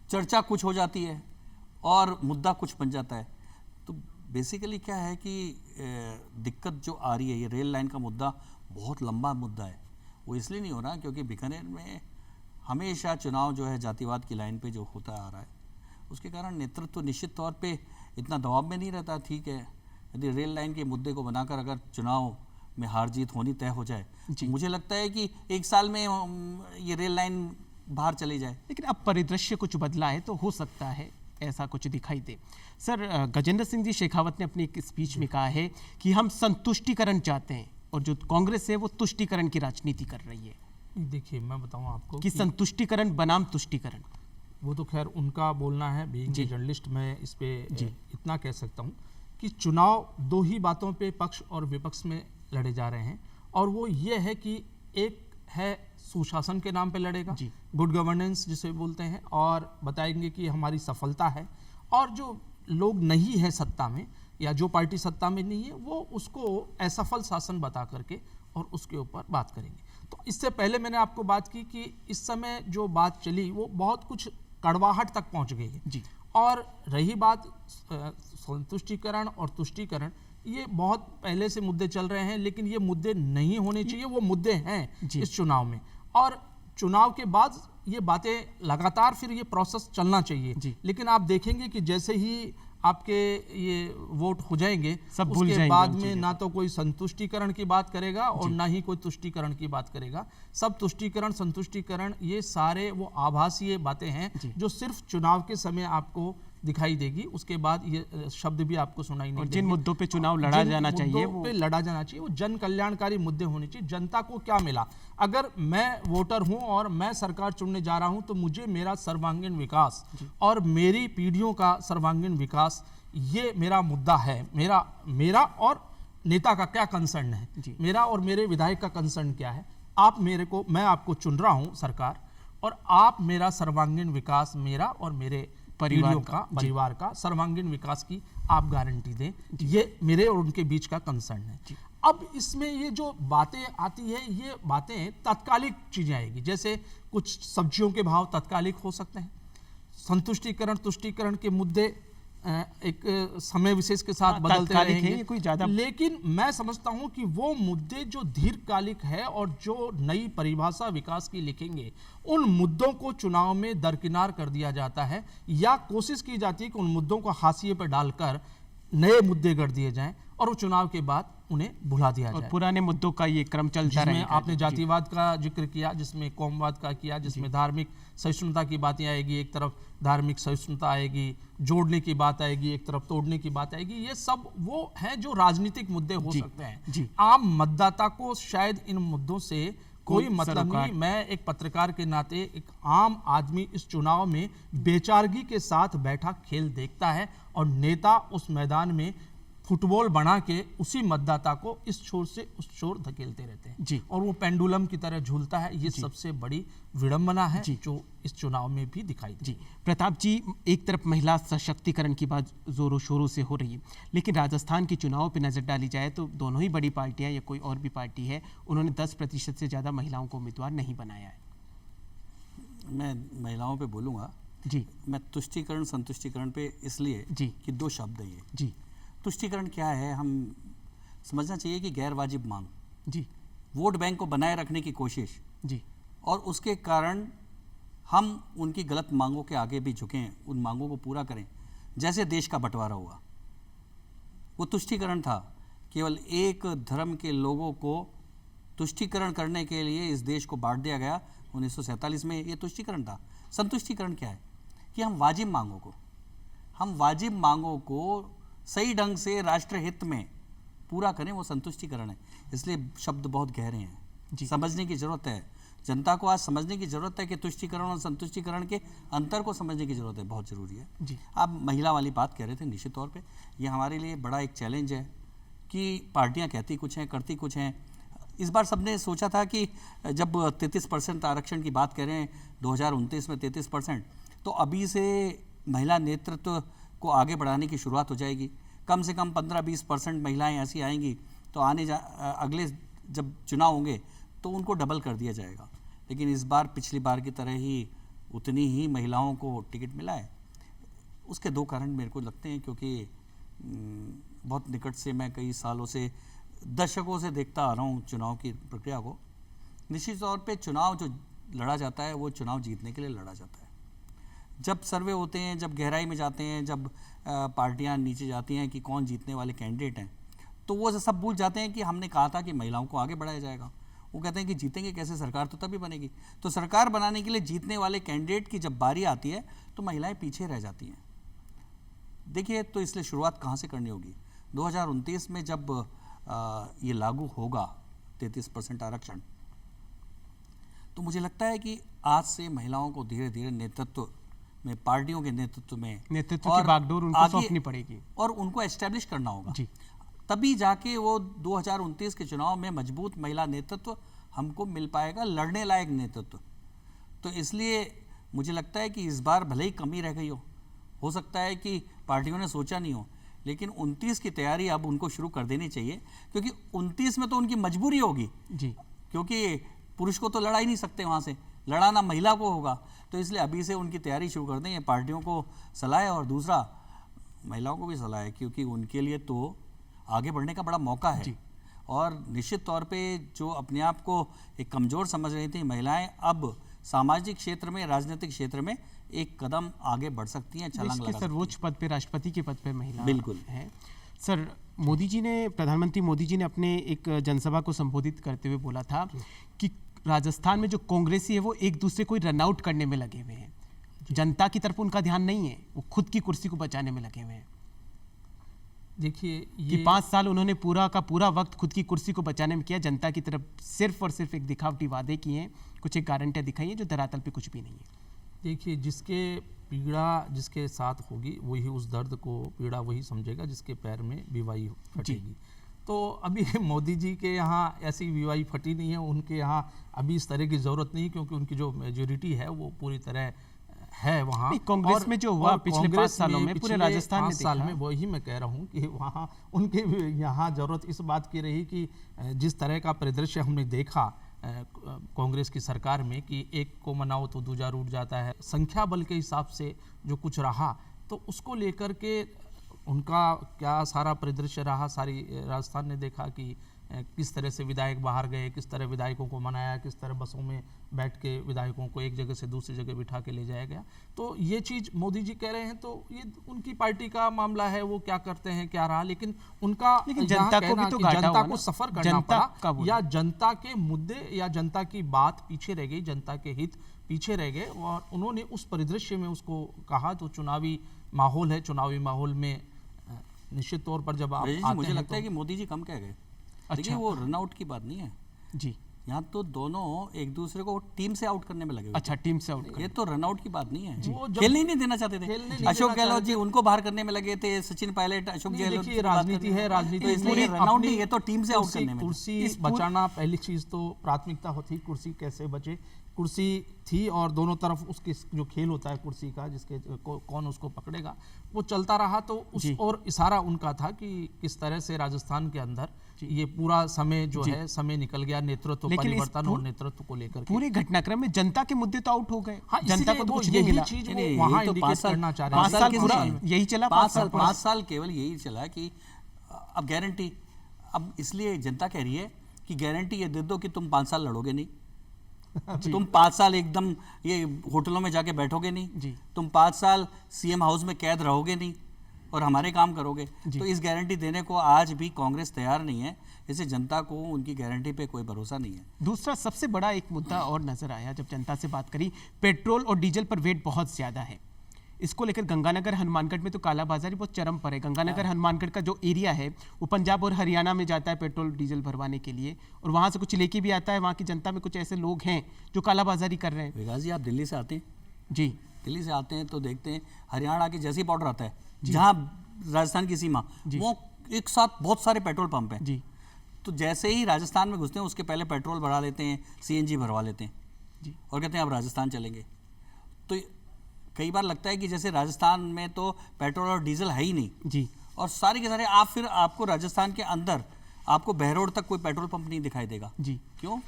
चर्चा कुछ हो जाती है और मुद्दा कुछ बन जाता है। तो बेसिकली क्या है कि दिक्कत जो आ रही है, ये रेल लाइन का मुद्दा बहुत लंबा मुद्दा है। वो इसलिए नहीं हो रहा क्योंकि बीकानेर में हमेशा चुनाव जो है जातिवाद की लाइन पे जो होता आ रहा है, उसके कारण नेतृत्व निश्चित तौर पे इतना दबाव में नहीं रहता। ठीक है, यदि रेल लाइन के मुद्दे को बनाकर अगर चुनाव में हार जीत होनी तय हो जाए, मुझे लगता है कि एक साल में ये रेल लाइन बाहर चली जाए। लेकिन अब परिदृश्य कुछ बदला है, तो हो सकता है ऐसा कुछ दिखाई दे। सर, गजेंद्र सिंह जी शेखावत ने अपनी एक स्पीच में कहा है कि हम संतुष्टिकरण चाहते हैं, और जो कांग्रेस है वो तुष्टिकरण की राजनीति कर रही है। देखिए, मैं बताऊं आपको कि संतुष्टिकरण बनाम तुष्टिकरण, वो तो खैर उनका बोलना है। बीइंग ए जर्नलिस्ट मैं इस पे इतना कह सकता हूं कि चुनाव दो ही बातों पे पक्ष और विपक्ष में लड़े जा रहे हैं, और वो ये है कि एक है सुशासन के नाम पे लड़ेगा, गुड गवर्नेंस जिसे बोलते हैं, और बताएंगे कि हमारी सफलता है, और जो लोग नहीं है सत्ता में या जो पार्टी सत्ता में नहीं है, वो उसको असफल शासन बता करके और उसके ऊपर बात करेंगे। तो इससे पहले मैंने आपको बात की कि इस समय जो बात चली वो बहुत कुछ कड़वाहट तक पहुंच गई है जी। और रही बात संतुष्टिकरण और तुष्टिकरण, ये बहुत पहले से मुद्दे चल रहे हैं, लेकिन ये मुद्दे नहीं होने चाहिए, वो मुद्दे हैं इस चुनाव में। और चुनाव के बाद ये बातें लगातार फिर ये प्रोसेस चलना चाहिए। लेकिन आप देखेंगे कि जैसे ही आपके ये वोट हो जाएंगे सब भूल उसके जाएंगे बाद उन में चीज़ों ना तो कोई संतुष्टिकरण की बात करेगा और ना ही कोई तुष्टिकरण की बात करेगा। सब तुष्टिकरण संतुष्टिकरण ये सारे वो आभासीय बातें हैं जो सिर्फ चुनाव के समय आपको दिखाई देगी, उसके बाद ये शब्द भी आपको सुनाई नहीं और जिन देंगे। मुद्दों पे चुनाव लड़ा जिन जाना चाहिए मुद्दों पे लड़ा जाना चाहिए वो जन कल्याणकारी मुद्दे होने चाहिए। जनता को क्या मिला, अगर मैं वोटर हूं और मैं सरकार चुनने जा रहा हूं तो मुझे मेरा सर्वांगीण विकास और मेरी पीढ़ियों का सर्वांगीण विकास ये मेरा मुद्दा है। मेरा और नेता का क्या कंसर्न है, मेरा और मेरे विधायक का कंसर्न क्या है। आप मेरे को, मैं आपको चुन रहा हूं सरकार, और आप मेरा सर्वांगीण विकास, मेरा और मेरे परिवार का सर्वांगीण विकास की आप गारंटी दें। ये मेरे और उनके बीच का कंसर्न है। अब इसमें ये जो बातें आती है, ये बातें तात्कालिक चीजें आएगी। जैसे कुछ सब्जियों के भाव तात्कालिक हो सकते हैं, संतुष्टिकरण तुष्टिकरण के मुद्दे एक समय विशेष के साथ बदलते रहेंगे, कोई ज्यादा। लेकिन मैं समझता हूं कि वो मुद्दे जो दीर्घकालिक है और जो नई परिभाषा विकास की लिखेंगे, उन मुद्दों को चुनाव में दरकिनार कर दिया जाता है या कोशिश की जाती है कि उन मुद्दों को हाशिए पर डालकर नए मुद्दे गढ़ दिए जाएं और वो चुनाव के बाद उन्हें भुला दिया जाए। और पुराने मुद्दों का ये क्रम चलता जिसमें रहेगा। आपने जातिवाद का जिक्र किया, जिसमें कौमवाद का किया, जिसमें धार्मिक सहिष्णुता की बातें आएगी, एक तरफ धार्मिक सहिष्णुता आएगी, जोड़ने की बात आएगी, एक तरफ तोड़ने की बात आएगी। ये सब वो हैं जो राजनीतिक मुद्दे हो सकते हैं। आम मतदाता को शायद इन मुद्दों से कोई मतलब नहीं। मैं एक पत्रकार के नाते, एक आम आदमी इस चुनाव में बेचारगी के साथ बैठा खेल देखता है और नेता उस मैदान में फुटबॉल बना के उसी मतदाता को इस छोर से उस छोर धकेलते रहते हैं और वो पेंडुलम की तरह झूलता है। ये सबसे बड़ी विडंबना है जो इस चुनाव में भी दिखाई दी। प्रताप जी, एक तरफ महिला सशक्तिकरण की बात जोरों शोरों से हो रही है, लेकिन राजस्थान के चुनाव पर नजर डाली जाए तो दोनों ही बड़ी पार्टियां या कोई और भी पार्टी है, उन्होंने 10% से ज्यादा महिलाओं को उम्मीदवार नहीं बनाया है। मैं महिलाओं पे बोलूँगा जी। मैं तुष्टिकरण संतुष्टिकरण पे इसलिए कि दो शब्द है ये। तुष्टिकरण क्या है, हम समझना चाहिए कि गैर वाजिब मांग, वोट बैंक को बनाए रखने की कोशिश, और उसके कारण हम उनकी गलत मांगों के आगे भी झुकें, उन मांगों को पूरा करें। जैसे देश का बंटवारा हुआ, वो तुष्टिकरण था। केवल एक धर्म के लोगों को तुष्टिकरण करने के लिए इस देश को बांट दिया गया 1947 में। ये तुष्टिकरण था। संतुष्टिकरण क्या है कि हम वाजिब मांगों को सही ढंग से राष्ट्र हित में पूरा करें, वो संतुष्टिकरण है। इसलिए शब्द बहुत गहरे हैं, समझने की जरूरत है। जनता को आज समझने की जरूरत है कि तुष्टिकरण और संतुष्टिकरण के अंतर को समझने की जरूरत है, बहुत जरूरी है। आप महिला वाली बात कह रहे थे, निश्चित तौर पे ये हमारे लिए बड़ा एक चैलेंज है कि पार्टियां कहती कुछ हैं, करती कुछ हैं। इस बार सबने सोचा था कि जब 33% आरक्षण की बात करें 2029 में 33%, तो अभी से महिला नेतृत्व को आगे बढ़ाने की शुरुआत हो जाएगी। कम से कम 15-20% महिलाएं ऐसी आएंगी तो अगले जब चुनाव होंगे तो उनको डबल कर दिया जाएगा। लेकिन इस बार पिछली बार की तरह ही उतनी ही महिलाओं को टिकट मिला है। उसके दो कारण मेरे को लगते हैं, क्योंकि बहुत निकट से मैं कई सालों से, दशकों से देखता आ रहा हूँ चुनाव की प्रक्रिया को। निश्चित तौर पे चुनाव जो लड़ा जाता है वो चुनाव जीतने के लिए लड़ा जाता है। जब सर्वे होते हैं, जब गहराई में जाते हैं, जब पार्टियां नीचे जाती हैं कि कौन जीतने वाले कैंडिडेट हैं, तो वो सब भूल जाते हैं कि हमने कहा था कि महिलाओं को आगे बढ़ाया जाएगा। वो कहते हैं कि जीतेंगे कैसे, सरकार तो तभी बनेगी। तो सरकार बनाने के लिए जीतने वाले कैंडिडेट की जब बारी आती है तो महिलाएं पीछे रह जाती हैं। देखिए, तो इसलिए शुरुआत कहाँ से करनी होगी? 2029 में जब ये लागू होगा 33% आरक्षण, तो मुझे लगता है कि आज से महिलाओं को धीरे धीरे नेतृत्व में, पार्टियों के नेतृत्व की बागडोर उनको सौंपनी पड़ेगी और उनको एस्टेब्लिश करना होगा। तभी जाके वो 2029 के चुनाव में मजबूत महिला नेतृत्व हमको मिल पाएगा, लड़ने लायक नेतृत्व। तो इसलिए मुझे लगता है कि इस बार भले ही कमी रह गई हो सकता है कि पार्टियों ने सोचा नहीं हो, लेकिन 29 की तैयारी अब उनको शुरू कर देनी चाहिए, क्योंकि 29 में तो उनकी मजबूरी होगी क्योंकि पुरुष को तो लड़ा ही नहीं सकते, वहाँ से लड़ाना महिला को होगा। तो इसलिए अभी से उनकी तैयारी शुरू कर दें, ये पार्टियों को सलाह है और दूसरा महिलाओं को भी सलाह है, क्योंकि उनके लिए तो आगे बढ़ने का बड़ा मौका है। और निश्चित तौर पे जो अपने आप को एक कमज़ोर समझ रही थी महिलाएं, अब सामाजिक क्षेत्र में, राजनीतिक क्षेत्र में एक कदम आगे बढ़ सकती हैं, छलांग देश के लगा सर्वोच्च पद पे, राष्ट्रपति के पद पे महिला बिल्कुल है। सर, प्रधानमंत्री मोदी जी ने अपने एक जनसभा को संबोधित करते हुए बोला था कि राजस्थान में जो कांग्रेसी है वो एक दूसरे को रन आउट करने में लगे हुए हैं, जनता की तरफ उनका ध्यान नहीं है, वो खुद की कुर्सी को बचाने में लगे हुए हैं। देखिए कि 5 साल उन्होंने पूरा का पूरा वक्त खुद की कुर्सी को बचाने में किया, जनता की तरफ सिर्फ और सिर्फ एक दिखावटी वादे किए हैं, कुछ एक गारंटियां दिखाई हैं जो धरातल पे कुछ भी नहीं है। देखिए, जिसके पीड़ा जिसके साथ होगी वही उस दर्द को पीड़ा वही समझेगा जिसके पैर में बीवाई फटेगी। तो अभी मोदी जी के यहाँ ऐसी बीवाई फटी नहीं है, उनके यहाँ अभी इस तरह की ज़रूरत नहीं, क्योंकि उनकी जो मेजोरिटी है वो पूरी तरह है वहाँ। कांग्रेस में जो हुआ पिछले 5 सालों में पूरे राजस्थान में 5 साल में, वही मैं कह रहा हूँ कि वहाँ उनके यहाँ ज़रूरत इस बात की रही कि जिस तरह का परिदृश्य हमने देखा कांग्रेस की सरकार में कि एक को मनाओ तो दूजा रूठ जाता है, संख्या बल के हिसाब से जो कुछ रहा, तो उसको लेकर के उनका क्या सारा परिदृश्य रहा। सारी राजस्थान ने देखा कि किस तरह से विधायक बाहर गए, किस तरह विधायकों को मनाया, किस तरह बसों में बैठ के विधायकों को एक जगह से दूसरी जगह बिठा के ले जाया गया। तो ये चीज़ मोदी जी कह रहे हैं, तो ये उनकी पार्टी का मामला है, वो क्या करते हैं क्या रहा, लेकिन उनका जनता को भी तो जनता को सफर करना पड़ा, या जनता के मुद्दे या जनता की बात पीछे रह गई, जनता के हित पीछे रह गए, और उन्होंने उस परिदृश्य में उसको कहा। तो चुनावी माहौल है, चुनावी माहौल में निश्चित तौर पर जब आप आते मुझे हैं लगता है कि मोदी जी कम कह गए। देखिए, वो रन आउट की बात नहीं है जी, यहाँ तो दोनों एक दूसरे को टीम से आउट करने में लगे हुए थे। अच्छा, टीम से आउट, ये तो रन आउट की बात नहीं है, वो खेलने ही नहीं देना चाहते थे। अशोक गहलोत जी उनको बाहर करने में लगे थे, सचिन पायलट, अशोक गहलोत। देखिए, राजनीति है, राजनीति तो इसलिए रन आउट नहीं, ये तो टीम से आउट करने में। कुर्सी बचाना पहली चीज तो प्राथमिकता होती, कुर्सी कैसे बचे। कुर्सी थी और दोनों तरफ उसके जो खेल होता है कुर्सी का, जिसके कौन उसको पकड़ेगा, वो चलता रहा। तो उस और इशारा उनका था कि किस तरह से राजस्थान के अंदर ये पूरा समय जो है, समय निकल गया नेतृत्व परिवर्तन और नेतृत्व को लेकर। पूरे घटनाक्रम में जनता के मुद्दे तो आउट हो गए, हाँ, जनता को तो कुछ नहीं मिला। चीज वहां इंडिकेट करना चाह रहे हैं। 5 साल पूरा यही चला, 5 साल केवल यही चला कि अब गारंटी, अब इसलिए जनता कह रही है कि गारंटी ये दे दो कि तुम 5 साल लड़ोगे नहीं, तुम 5 साल एकदम ये होटलों में जाके बैठोगे नहीं, तुम 5 साल सीएम हाउस में कैद रहोगे नहीं और हमारे काम करोगे। तो इस गारंटी देने को आज भी कांग्रेस तैयार नहीं है, इससे जनता को उनकी गारंटी पे कोई भरोसा नहीं है। दूसरा सबसे बड़ा एक मुद्दा और नजर आया जब जनता से बात करी, पेट्रोल और डीजल पर वेट बहुत ज्यादा है। इसको लेकर गंगानगर हनुमानगढ़ में तो कालाबाजारी बहुत चरम पर है। गंगानगर हनुमानगढ़ का जो एरिया है वो पंजाब और हरियाणा में जाता है पेट्रोल डीजल भरवाने के लिए, और वहाँ से कुछ लेके भी आता है। वहाँ की जनता में कुछ ऐसे लोग हैं जो कालाबाजारी कर रहे हैं। विकास जी, आप दिल्ली से आते हैं? जी, दिल्ली से आते हैं तो देखते हैं हरियाणा के जैसे ही बॉर्डर आता है, जहाँ राजस्थान की सीमा, वो एक साथ बहुत सारे पेट्रोल पंप हैं जी। तो जैसे ही राजस्थान में घुसते हैं उसके पहले पेट्रोल भरा लेते हैं, सीएनजी भरवा लेते हैं जी, और कहते हैं अब राजस्थान चलेंगे। तो कई बार लगता है कि जैसे राजस्थान में तो पेट्रोल और डीजल है ही नहीं जी, और सारे के सारे आप फिर आपको राजस्थान के अंदर आपको बहरोड तक कोई पेट्रोल पंप नहीं दिखाई देगा जी। क्यों?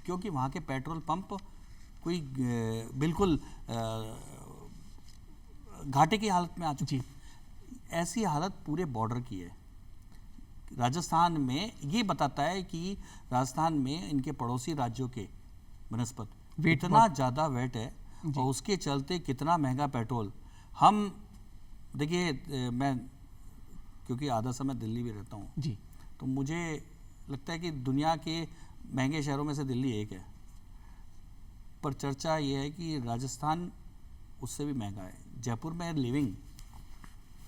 क्योंकि वहाँ के पेट्रोल पंप कोई बिल्कुल घाटे की हालत में आ चुकी है। ऐसी हालत पूरे बॉर्डर की है। राजस्थान में ये बताता है कि राजस्थान में इनके पड़ोसी राज्यों के बनस्पत इतना ज़्यादा वेट है और उसके चलते कितना महंगा पेट्रोल। हम देखिए, मैं क्योंकि आधा समय दिल्ली भी रहता हूँ जी, तो मुझे लगता है कि दुनिया के महंगे शहरों में से दिल्ली एक है, पर चर्चा ये है कि राजस्थान उससे भी महंगा है। जयपुर में लिविंग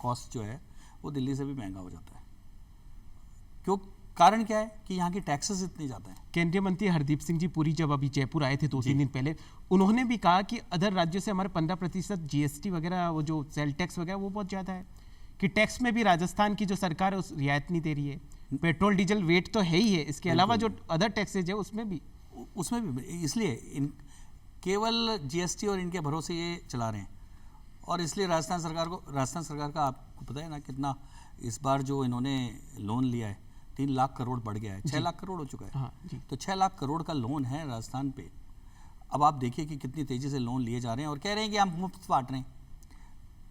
कॉस्ट जो है वो दिल्ली से भी महंगा हो जाता है। क्यों? कारण क्या है कि यहाँ की टैक्सेस इतने ज़्यादा हैं। केंद्रीय मंत्री हरदीप सिंह जी पुरी जब अभी जयपुर आए थे 2-3 दिन पहले, उन्होंने भी कहा कि अदर राज्यों से हमारे 15% जीएसटी वगैरह, वो जो सेल टैक्स वगैरह वो बहुत ज़्यादा है, कि टैक्स में भी राजस्थान की जो सरकार है उस रियायत नहीं दे रही है। पेट्रोल डीजल वेट तो है ही है, इसके अलावा जो अदर टैक्सेज है उसमें भी इसलिए केवल जीएसटी और इनके भरोसे ये चला रहे हैं। और इसलिए राजस्थान सरकार का आपको पता है ना कितना इस बार जो इन्होंने लोन लिया है, 3 लाख करोड़ बढ़ गया है, 6 लाख करोड़ हो चुका है। हाँ, तो 6 लाख करोड़ का लोन है राजस्थान पे। अब आप देखिए कि कितनी तेजी से लोन लिए जा रहे हैं और कह रहे हैं कि हम मुफ्त बांट रहे हैं।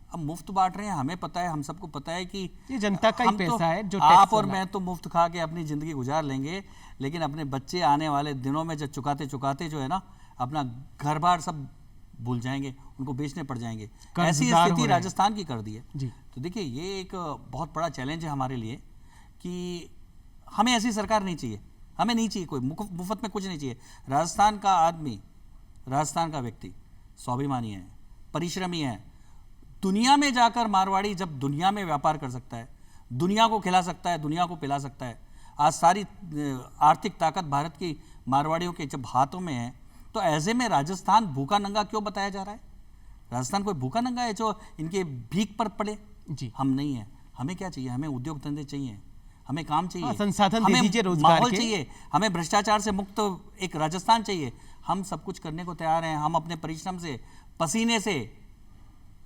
अब मुफ्त बांट रहे हैं, हमें पता है, हम सबको पता है कि ये जनता का ही पैसा है जो आप और मैं तो मुफ्त खा के अपनी ज़िंदगी गुजार लेंगे, लेकिन अपने बच्चे आने वाले दिनों में जब चुकाते जो है ना, अपना घर बार सब भूल जाएंगे, उनको बेचने पड़ जाएंगे। कर्जदार ऐसी हो स्थिति रहे हैं। राजस्थान की कर दी है। जी। तो देखिए ये एक बहुत बड़ा चैलेंज है हमारे लिए कि हमें ऐसी सरकार नहीं चाहिए, हमें नहीं चाहिए कोई मुफ्त में कुछ नहीं चाहिए। राजस्थान का आदमी, राजस्थान का व्यक्ति स्वाभिमानी है, परिश्रमी है। दुनिया में जाकर मारवाड़ी जब दुनिया में व्यापार कर सकता है, दुनिया को खिला सकता है, दुनिया को पिला सकता है, आज सारी आर्थिक ताकत भारत की मारवाड़ियों के जब हाथों में है, तो ऐसे में राजस्थान भूखा नंगा क्यों बताया जा रहा है? राजस्थान कोई भूखा नंगा है जो इनके भीख पर पड़े? जी। हम नहीं है। हमें क्या चाहिए? हमें उद्योग धंधे चाहिए, हमें काम चाहिए, हाँ, संसाधन दे हमें दीजिए रोजगार माहौल के। चाहिए, हमें भ्रष्टाचार से मुक्त एक राजस्थान चाहिए। हम सब कुछ करने को तैयार हैं। हम अपने परिश्रम से, पसीने से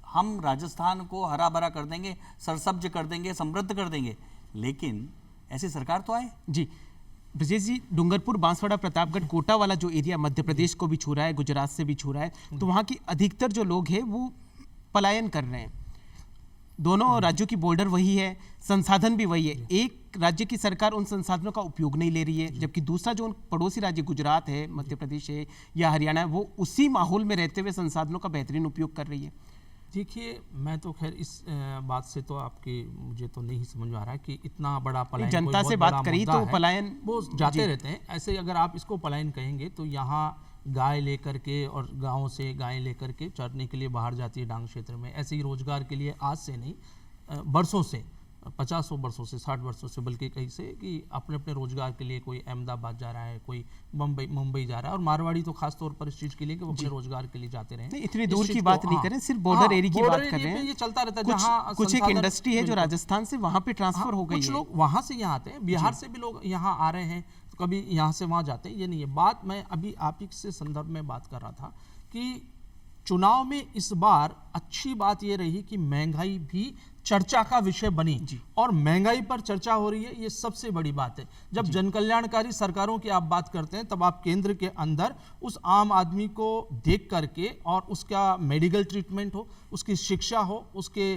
हम राजस्थान को हरा भरा कर देंगे, सरसब्ज कर देंगे, समृद्ध कर देंगे। लेकिन ऐसी सरकार तो आए। जी ब्रजेश जी, डूंगरपुर, बांसवाड़ा, प्रतापगढ़, कोटा वाला जो एरिया मध्य प्रदेश को भी छू रहा है, गुजरात से भी छू रहा है, तो वहाँ की अधिकतर जो लोग हैं वो पलायन कर रहे हैं। दोनों राज्यों की बॉर्डर वही है, संसाधन भी वही है। एक राज्य की सरकार उन संसाधनों का उपयोग नहीं ले रही है, जबकि दूसरा जो उन पड़ोसी राज्य गुजरात है, मध्य प्रदेश है या हरियाणा है, वो उसी माहौल में रहते हुए संसाधनों का बेहतरीन उपयोग कर रही है। देखिए, मैं तो खैर इस बात से तो आपकी मुझे तो नहीं समझ में आ रहा है कि इतना बड़ा पलायन, जनता कोई से बहुत बात बड़ा करी मुद्दा तो है। पलायन वो जाते रहते हैं। ऐसे अगर आप इसको पलायन कहेंगे तो यहाँ गाय लेकर के और गाँव से गाय लेकर के चरने के लिए बाहर जाती है डांग क्षेत्र में। ऐसे ही रोजगार के लिए आज से नहीं, बरसों से, 50 वर्षों से, 60 वर्षों से, बल्कि कहीं से कि अपने अपने रोजगार के लिए कोई अहमदाबाद जा रहा है, कोई मुंबई जा रहा है। और मारवाड़ी तो खास तौर पर इस चीज के लिए कि वो अपने रोजगार के लिए जाते रहे। नहीं, इतनी दूर की बात नहीं करें, सिर्फ बॉर्डर एरिया की बात कर रहे हैं। ये चलता रहता है। कुछ जहाँ कुछ एक संसाधन- इंडस्ट्री है जो बिल्कुल। राजस्थान से वहां पे ट्रांसफर हो गई कुछ है। लोग वहां से यहाँ आते हैं, बिहार से भी लोग यहाँ आ रहे हैं, तो कभी यहाँ से वहां जाते हैं। ये नहीं है बात। मैं अभी आप ही से संदर्भ में बात कर रहा था कि चुनाव में इस बार अच्छी बात ये रही कि महंगाई भी चर्चा का विषय बनी, और महंगाई पर चर्चा हो रही है, ये सबसे बड़ी बात है। जब जनकल्याणकारी सरकारों की आप बात करते हैं, तब आप केंद्र के अंदर उस आम आदमी को देख करके, और उसका मेडिकल ट्रीटमेंट हो, उसकी शिक्षा हो, उसके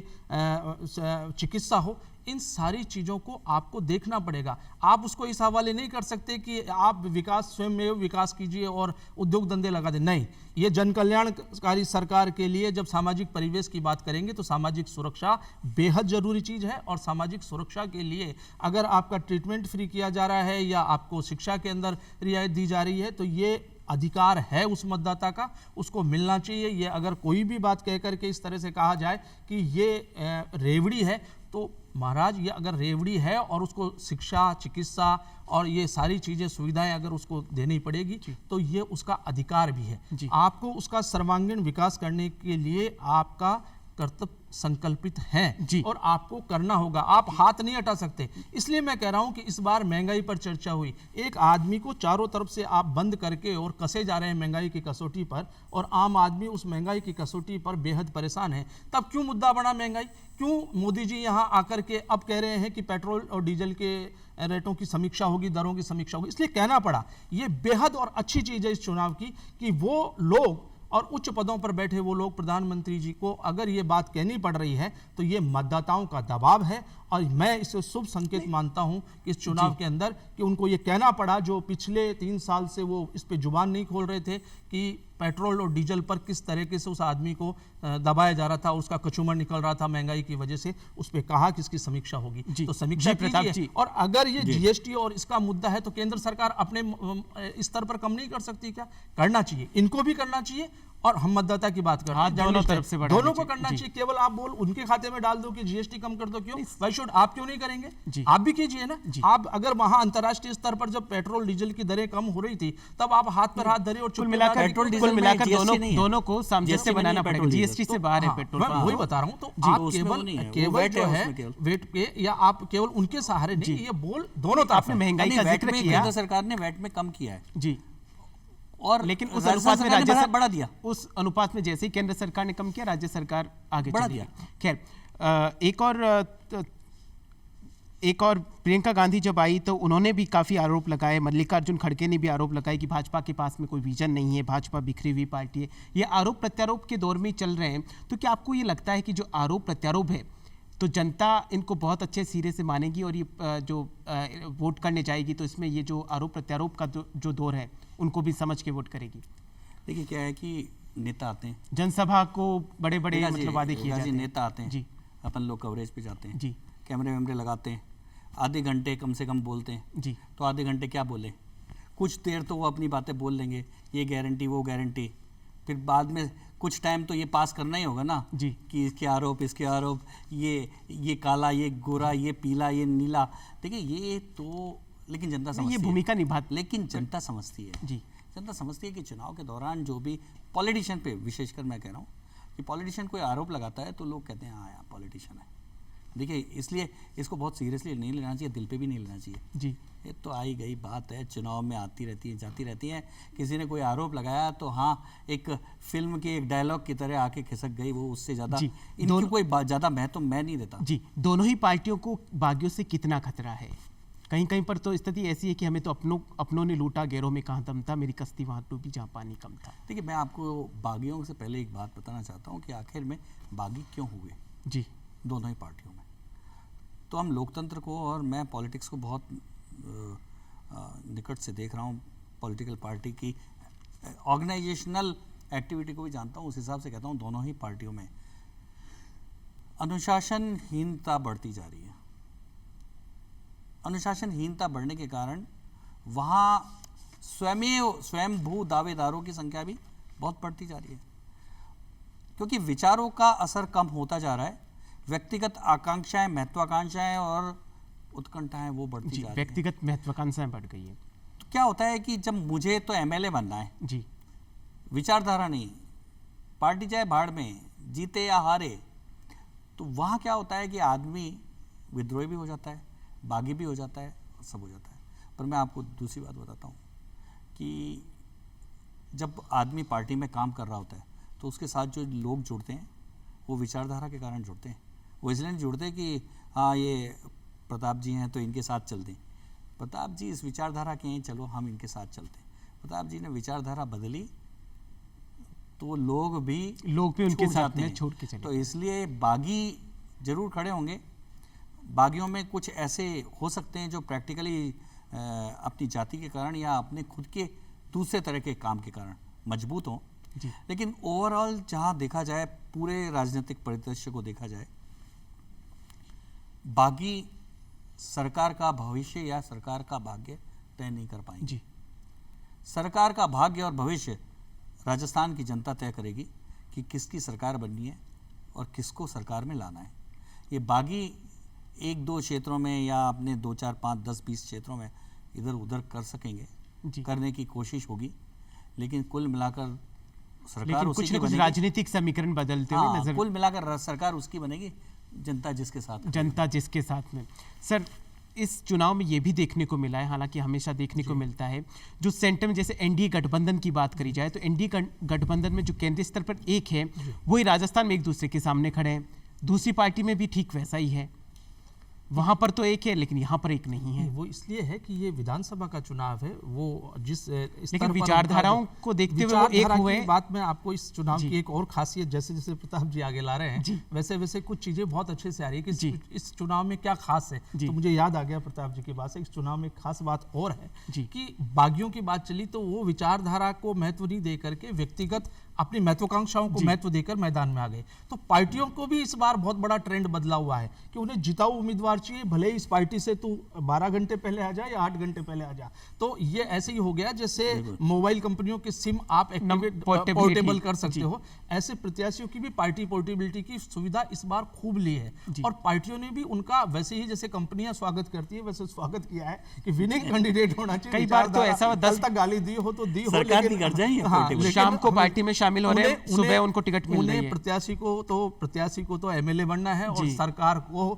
चिकित्सा हो, इन सारी चीज़ों को आपको देखना पड़ेगा। आप उसको इस हवाले नहीं कर सकते कि आप विकास स्वयं में विकास कीजिए और उद्योग धंधे लगा दें। नहीं, ये जनकल्याणकारी सरकार के लिए जब सामाजिक परिवेश की बात करेंगे तो सामाजिक सुरक्षा बेहद जरूरी चीज़ है। और सामाजिक सुरक्षा के लिए अगर आपका ट्रीटमेंट फ्री किया जा रहा है या आपको शिक्षा के अंदर रियायत दी जा रही है, तो ये अधिकार है उस मतदाता का, उसको मिलना चाहिए। ये अगर कोई भी बात कह करके इस तरह से कहा जाए कि ये रेवड़ी है, तो महाराज ये अगर रेवड़ी है और उसको शिक्षा, चिकित्सा और ये सारी चीज़ें, सुविधाएं अगर उसको देनी पड़ेगी, तो ये उसका अधिकार भी है। आपको उसका सर्वांगीण विकास करने के लिए आपका कर्तव्य संकल्पित हैं जी। और आपको करना होगा। आप हाथ नहीं हटा सकते। इसलिए मैं कह रहा हूं कि इस बार महंगाई पर चर्चा हुई। एक आदमी को चारों तरफ से आप बंद करके और कसे जा रहे हैं महंगाई की कसौटी पर, और आम आदमी उस महंगाई की कसौटी पर बेहद परेशान है। तब क्यों मुद्दा बना महंगाई? क्यों मोदी जी यहां आकर के अब कह रहे हैं कि पेट्रोल और डीजल के रेटों की समीक्षा होगी, दरों की समीक्षा होगी? इसलिए कहना पड़ा। ये बेहद और अच्छी चीज़ है इस चुनाव की कि वो लोग और उच्च पदों पर बैठे वो लोग, प्रधानमंत्री जी को अगर ये बात कहनी पड़ रही है, तो ये मतदाताओं का दबाव है। और मैं इसे शुभ संकेत मानता हूं कि इस चुनाव के अंदर कि उनको ये कहना पड़ा, जो पिछले 3 साल से वो इस पे जुबान नहीं खोल रहे थे कि पेट्रोल और डीजल पर किस तरीके से उस आदमी को दबाया जा रहा था, उसका कचूमर निकल रहा था महंगाई की वजह से। उस पे कहा कि इसकी समीक्षा होगी, तो समीक्षा प्रताप कीजिए। जी। और अगर ये जीएसटी और इसका मुद्दा है, तो केंद्र सरकार अपने स्तर पर कम नहीं कर सकती क्या? करना चाहिए, इनको भी करना चाहिए। और हम मतदाता की बात करते हैं, दोनों तरफ से बढ़ानी दोनों को चाहिए। करना जी। चाहिए। केवल आप बोल उनके खाते में डाल दो कि जीएसटी कम कर दो, क्यों? वाई शुड आप क्यों नहीं करेंगे? जी। आप भी कीजिए ना। आप अगर वहां अंतर्राष्ट्रीय स्तर पर जब पेट्रोल डीजल की दरें कम हो रही थी, तब आप हाथ पर हाथ धरे और कुल चुप मिलाकर पेट्रोल डीजल में GST नहीं है। दोनों को सामंजस्य GST में बनाना नहीं है पड़ेगा। पेट्रोल जीएसटी से बाहर है पेट्रोल। मैं वही बता रहा हूं। तो जी, आप उसमें वो केवल नहीं है, वो केवल वैट जो है है उसमें केवल। वेट पे, या आप केवल उनके सहारे नहीं, ये बोल दोनों तरफ आपने है। महंगाई का वैट जिक्र में किया केंद्र सरकार ने वैट में कम किया है, जी, और लेकिन उस राजस्थान अनुपात में सरकार ने राज्य बढ़ा दिया। उस अनुपात में जैसे ही केंद्र सरकार ने कम किया, राज्य सरकार आगे बढ़ा चली दिया। गई। खैर, एक और प्रियंका गांधी जब आई तो उन्होंने भी काफ़ी आरोप लगाए। मल्लिकार्जुन खड़गे ने भी आरोप लगाए कि भाजपा के पास में कोई विजन नहीं है, भाजपा बिखरी हुई पार्टी है। ये आरोप प्रत्यारोप के दौर में चल रहे हैं, तो क्या आपको ये लगता है कि जो आरोप प्रत्यारोप है, तो जनता इनको बहुत अच्छे सिरे से मानेगी और ये जो वोट करने जाएगी, तो इसमें ये जो आरोप प्रत्यारोप का जो दौर है, उनको भी समझ के वोट करेगी? देखिए क्या है कि नेता आते हैं, जनसभा को बड़े बड़े मतलब वादे किए जाते हैं। नेता आते हैं जी, अपन लोग कवरेज पे जाते हैं जी, कैमरे वैमरे लगाते हैं, आधे घंटे कम से कम बोलते हैं। जी, तो आधे घंटे क्या बोले, कुछ देर तो वो अपनी बातें बोल लेंगे, ये गारंटी वो गारंटी, फिर बाद में कुछ टाइम तो ये पास करना ही होगा ना जी, कि इसके आरोप, ये काला, ये गोरा, ये पीला, ये नीला। देखिए ये तो, लेकिन जनता समझती ये है, भूमिका निभाती लेकिन जनता समझती है, जी, जनता समझती है कि चुनाव के दौरान जो भी पॉलिटिशियन पे, विशेषकर मैं कह रहा हूँ कि पॉलिटिशियन कोई आरोप लगाता है तो लोग कहते हैं हाँ यार पॉलिटिशियन है। देखिए इसलिए इसको बहुत सीरियसली नहीं लेना चाहिए, दिल पे भी नहीं लेना चाहिए। जी, ये तो आई गई बात है, चुनाव में आती रहती है जाती रहती है। किसी ने कोई आरोप लगाया तो हाँ एक फिल्म के एक डायलॉग की तरह आके खिसक गई, वो उससे ज़्यादा जी, इनकी कोई ज़्यादा महत्व मैं नहीं देता। जी। दोनों ही पार्टियों को बागियों से कितना खतरा है? कहीं कहीं पर तो स्थिति ऐसी है कि हमें तो अपनों ने लूटा, गैरों में कहाँ दम था, मेरी कश्ती वहाँ डूबी जहाँ पानी कम था। देखिए मैं आपको बागियों से पहले एक बात बताना चाहता हूँ कि आखिर में बागी क्यों हुए जी, दोनों ही पार्टियों में। तो हम लोकतंत्र को और मैं पॉलिटिक्स को बहुत निकट से देख रहा हूँ, पॉलिटिकल पार्टी की ऑर्गेनाइजेशनल एक्टिविटी को भी जानता हूँ, उस हिसाब से कहता हूँ दोनों ही पार्टियों में अनुशासनहीनता बढ़ती जा रही है। अनुशासनहीनता बढ़ने के कारण वहाँ स्वयंभू दावेदारों की संख्या भी बहुत बढ़ती जा रही है, क्योंकि विचारों का असर कम होता जा रहा है, व्यक्तिगत आकांक्षाएं, महत्वाकांक्षाएं और उत्कंठाएं वो बढ़ती जा रही हैं। व्यक्तिगत महत्वाकांक्षाएं बढ़ गई है। तो क्या होता है कि जब मुझे तो एमएलए बनना है, जी, विचारधारा नहीं, पार्टी चाहे भाड़ में जीते या हारे, तो वहाँ क्या होता है कि आदमी विद्रोही भी हो जाता है, बागी भी हो जाता है, सब हो जाता है। पर मैं आपको दूसरी बात बताता हूँ कि जब आदमी पार्टी में काम कर रहा होता है तो उसके साथ जो लोग जुड़ते हैं वो विचारधारा के कारण जुड़ते हैं। वो इसलिए नहीं जुड़ते कि हाँ ये प्रताप जी हैं तो इनके साथ चलते हैं, प्रताप जी इस विचारधारा के हैं, चलो हम इनके साथ चलते हैं। प्रताप जी ने विचारधारा बदली तो लोग भी उनके छूट साथ जाते में हैं। छोड़ के चले। तो इसलिए बागी जरूर खड़े होंगे, बागियों में कुछ ऐसे हो सकते हैं जो प्रैक्टिकली अपनी जाति के कारण या अपने खुद के दूसरे तरह के काम के कारण मजबूत हों, लेकिन ओवरऑल जहां देखा जाए, पूरे राजनीतिक परिदृश्य को देखा जाए, बागी सरकार का भविष्य या सरकार का भाग्य तय नहीं कर पाएंगे। जी, सरकार का भाग्य और भविष्य राजस्थान की जनता तय करेगी कि किसकी सरकार बननी है और किसको सरकार में लाना है। ये बागी एक दो क्षेत्रों में या अपने 2, 4, 5, 10, 20 क्षेत्रों में इधर उधर कर सकेंगे, करने की कोशिश होगी, लेकिन कुल मिलाकर सरकार उसी कुछ की न कुछ बनेगी। राजनीतिक समीकरण बदलते हुए नजर, कुल मिलाकर सरकार उसकी बनेगी जनता जिसके साथ में। सर इस चुनाव में ये भी देखने को मिला है, हालांकि हमेशा देखने को मिलता है, जो सेंटर में जैसे एनडीए गठबंधन की बात करी जाए तो एनडीए गठबंधन में जो केंद्रीय स्तर पर एक है वही राजस्थान में एक दूसरे के सामने खड़े हैं, दूसरी पार्टी में भी ठीक वैसा ही है, वहां पर तो एक है लेकिन यहाँ पर एक नहीं है। वो इसलिए है कि ये विधानसभा का चुनाव है, वो जिस लेकिन विचारधाराओं को देखते हुए वो एक हुए। बात में आपको इस चुनाव की एक और खासियत, जैसे जैसे प्रताप जी आगे ला रहे हैं वैसे वैसे कुछ चीजें बहुत अच्छे से आ रही है कि इस चुनाव में क्या खास है। तो मुझे याद आ गया प्रताप जी की बात से, इस चुनाव में एक खास बात और है कि बागियों की बात चली तो वो विचारधारा को महत्व नहीं दे करके व्यक्तिगत अपनी महत्वाकांक्षाओं को महत्व देकर मैदान में आ गए। तो पार्टियों को भी इस बार बहुत बड़ा ट्रेंड बदला हुआ है कि उन्हें जिताऊ उम्मीदवार चाहिए, भले ही इस पार्टी से तू 12 घंटे पहले आ जा या 8 घंटे पहले आ जा। तो ये ऐसे ही हो गया जैसे मोबाइल कंपनियों के सिम आप एक्टिवेट पोर्टेबल कर सकते हो, ऐसे प्रत्याशियों की भी पार्टी पोर्टेबिलिटी की सुविधा इस बार खूब ली है। और पार्टियों ने भी उनका वैसे ही जैसे कंपनियां स्वागत करती है वैसे स्वागत किया है कि विनिंग कैंडिडेट होना चाहिए। कई बार तो ऐसा 10 तक गाली दी हो तो दी हो, सरकार भी कर जाएंगे, शाम को पार्टी में शामिल हो रहे हैं, सुबह उनको टिकट मिल रही है। प्रत्याशी को तो एमएलए बनना है और सरकार को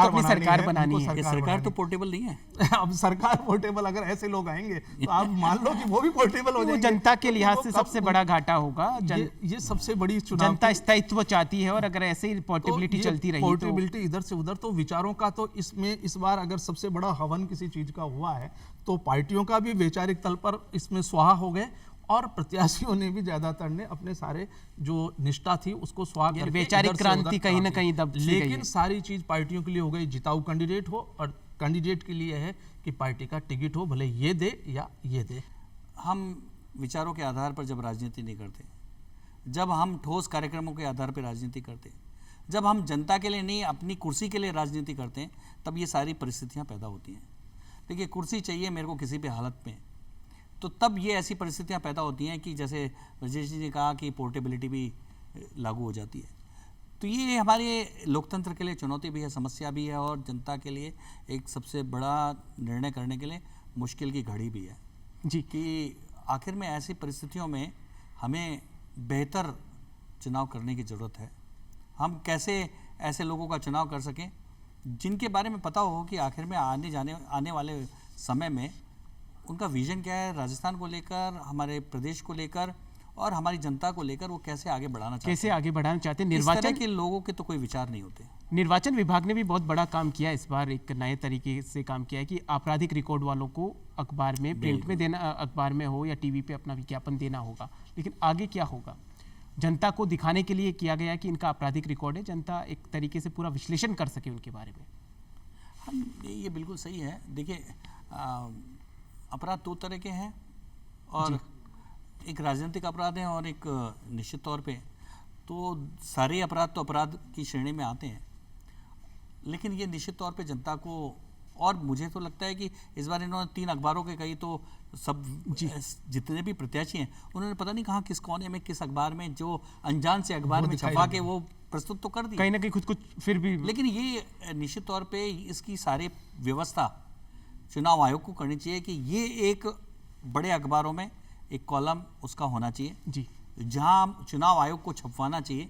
अपनी सरकार बनानी है। सरकार तो पोर्टेबल नहीं है। अब सरकार पोर्टेबल, अगर ऐसे लोग आएंगे तो आप मान लो कि वो भी पोर्टेबल हो जाएंगे। जनता के लिहाज से सबसे बड़ा घाटा होगा। ये सबसे बड़ी चुनाव, जनता स्थायित्व चाहती है और अगर ऐसे ही पोर्टेबिलिटी चलती रही, पोर्टेबिलिटी इधर से उधर, तो विचारों का तो इसमें इस बार अगर सबसे बड़ा हवन किसी चीज का हुआ है तो पार्टियों का भी वैचारिक तल पर इसमें स्वाहा हो गए और प्रत्याशियों ने भी ज्यादातर ने अपने सारे जो निष्ठा थी उसको स्वाहा करके वैचारिक क्रांति कहीं ना कहीं दब सी गई है। लेकिन सारी चीज पार्टियों के लिए हो गई, जिताऊ कैंडिडेट हो और कैंडिडेट के लिए है कि पार्टी का टिकट हो, भले ये दे या ये दे। हम विचारों के आधार पर जब राजनीति नहीं करते, जब हम ठोस कार्यक्रमों के आधार पर राजनीति करते, जब हम जनता के लिए नहीं अपनी कुर्सी के लिए राजनीति करते हैं, तब ये सारी परिस्थितियां पैदा होती हैं। देखिए, कुर्सी चाहिए मेरे को किसी भी हालत में, तो तब ये ऐसी परिस्थितियां पैदा होती हैं कि जैसे राजेश जी ने कहा कि पोर्टेबिलिटी भी लागू हो जाती है। तो ये हमारे लोकतंत्र के लिए चुनौती भी है, समस्या भी है, और जनता के लिए एक सबसे बड़ा निर्णय करने के लिए मुश्किल की घड़ी भी है जी कि आखिर में ऐसी परिस्थितियों में हमें बेहतर चुनाव करने की ज़रूरत है। हम कैसे ऐसे लोगों का चुनाव कर सकें जिनके बारे में पता हो कि आखिर में आने वाले समय में उनका विजन क्या है, राजस्थान को लेकर, हमारे प्रदेश को लेकर और हमारी जनता को लेकर वो कैसे आगे बढ़ाना चाहते हैं, कैसे आगे बढ़ाना चाहते हैं। इस तरह निर्वाचन के लोगों के तो कोई विचार नहीं होते। निर्वाचन विभाग ने भी बहुत बड़ा काम किया इस बार, एक नए तरीके से काम किया है कि आपराधिक रिकॉर्ड वालों को अखबार में, प्रिंट में देना, अखबार में हो या टीवी पे अपना विज्ञापन देना होगा। लेकिन आगे क्या होगा, जनता को दिखाने के लिए किया गया कि इनका आपराधिक रिकॉर्ड है, जनता एक तरीके से पूरा विश्लेषण कर सके उनके बारे में। हम ये बिल्कुल सही है। देखिए, अपराध दो तरह के हैं, और एक राजनीतिक अपराध है और एक निश्चित तौर पे तो सारे अपराध तो अपराध की श्रेणी में आते हैं, लेकिन ये निश्चित तौर पे जनता को, और मुझे तो लगता है कि इस बार इन्होंने 3 अखबारों के कही तो सब जितने भी प्रत्याशी हैं उन्होंने पता नहीं कहाँ किस कोने में किस अखबार में जो अनजान से अखबार में छपा के वो प्रस्तुत तो कर दिया, कहीं ना कहीं खुद कुछ फिर भी। लेकिन ये निश्चित तौर पे इसकी सारी व्यवस्था चुनाव आयोग को करनी चाहिए कि ये एक बड़े अखबारों में एक कॉलम उसका होना चाहिए जी, जहां चुनाव आयोग को छपवाना चाहिए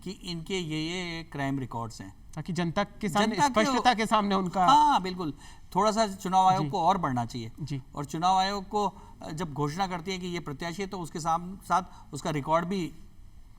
कि इनके ये क्राइम रिकॉर्ड्स हैं, ताकि जनता के सामने, जनता के- स्पष्टता के सामने उनका। हाँ बिल्कुल, थोड़ा सा चुनाव आयोग को और बढ़ना चाहिए। जी। और चुनाव आयोग को जब घोषणा करती है कि ये प्रत्याशी है तो उसके साथ उसका रिकॉर्ड भी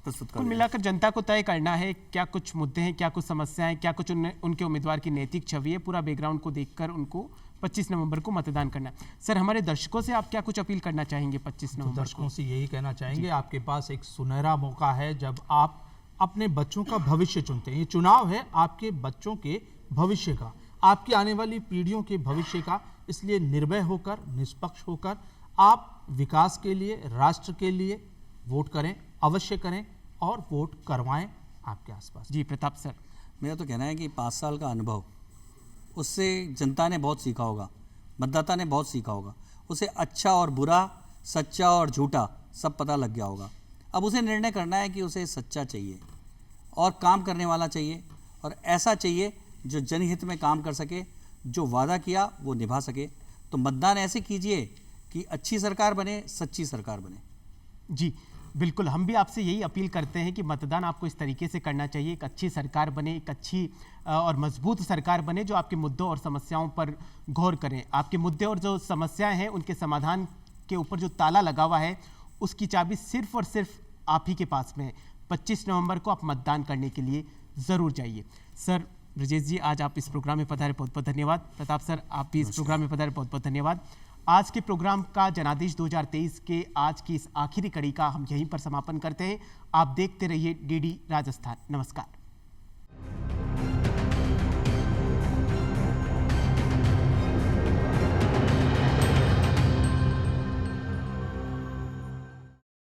प्रस्तुत कुल कर मिलाकर जनता को तय करना है क्या कुछ मुद्दे हैं, क्या कुछ समस्याएं, क्या कुछ उनके उम्मीदवार की नैतिक छवि है, पूरा बैकग्राउंड को देखकर उनको 25 नवंबर को मतदान करना है। सर, हमारे दर्शकों से आप क्या कुछ अपील करना चाहेंगे 25 नवंबर को? दर्शकों से यही कहना चाहेंगे, आपके पास एक सुनहरा मौका है जब आप अपने बच्चों का भविष्य चुनते हैं। ये चुनाव है आपके बच्चों के भविष्य का, आपकी आने वाली पीढ़ियों के भविष्य का। इसलिए निर्भय होकर, निष्पक्ष होकर आप विकास के लिए, राष्ट्र के लिए वोट करें, अवश्य करें, और वोट करवाएं आपके आसपास। जी प्रताप सर। मेरा तो कहना है कि 5 साल का अनुभव, उससे जनता ने बहुत सीखा होगा, मतदाता ने बहुत सीखा होगा, उसे अच्छा और बुरा, सच्चा और झूठा सब पता लग गया होगा। अब उसे निर्णय करना है कि उसे सच्चा चाहिए और काम करने वाला चाहिए, और ऐसा चाहिए जो जनहित में काम कर सके, जो वादा किया वो निभा सके। तो मतदान ऐसे कीजिए कि अच्छी सरकार बने, सच्ची सरकार बने। जी बिल्कुल, हम भी आपसे यही अपील करते हैं कि मतदान आपको इस तरीके से करना चाहिए, एक अच्छी सरकार बने, एक अच्छी और मजबूत सरकार बने जो आपके मुद्दों और समस्याओं पर गौर करें। आपके मुद्दे और जो समस्याएं हैं उनके समाधान के ऊपर जो ताला लगा हुआ है उसकी चाबी सिर्फ और सिर्फ आप ही के पास में है। 25 नवंबर को आप मतदान करने के लिए ज़रूर जाइए। सर ब्रजेश जी, आज आप इस प्रोग्राम में पधारे, बहुत बहुत धन्यवाद। प्रताप सर, आप भी इस प्रोग्राम में पधारे, बहुत बहुत धन्यवाद। आज के प्रोग्राम का जनादेश 2023 के आज की इस आखिरी कड़ी का हम यहीं पर समापन करते हैं। आप देखते रहिए DD राजस्थान। नमस्कार।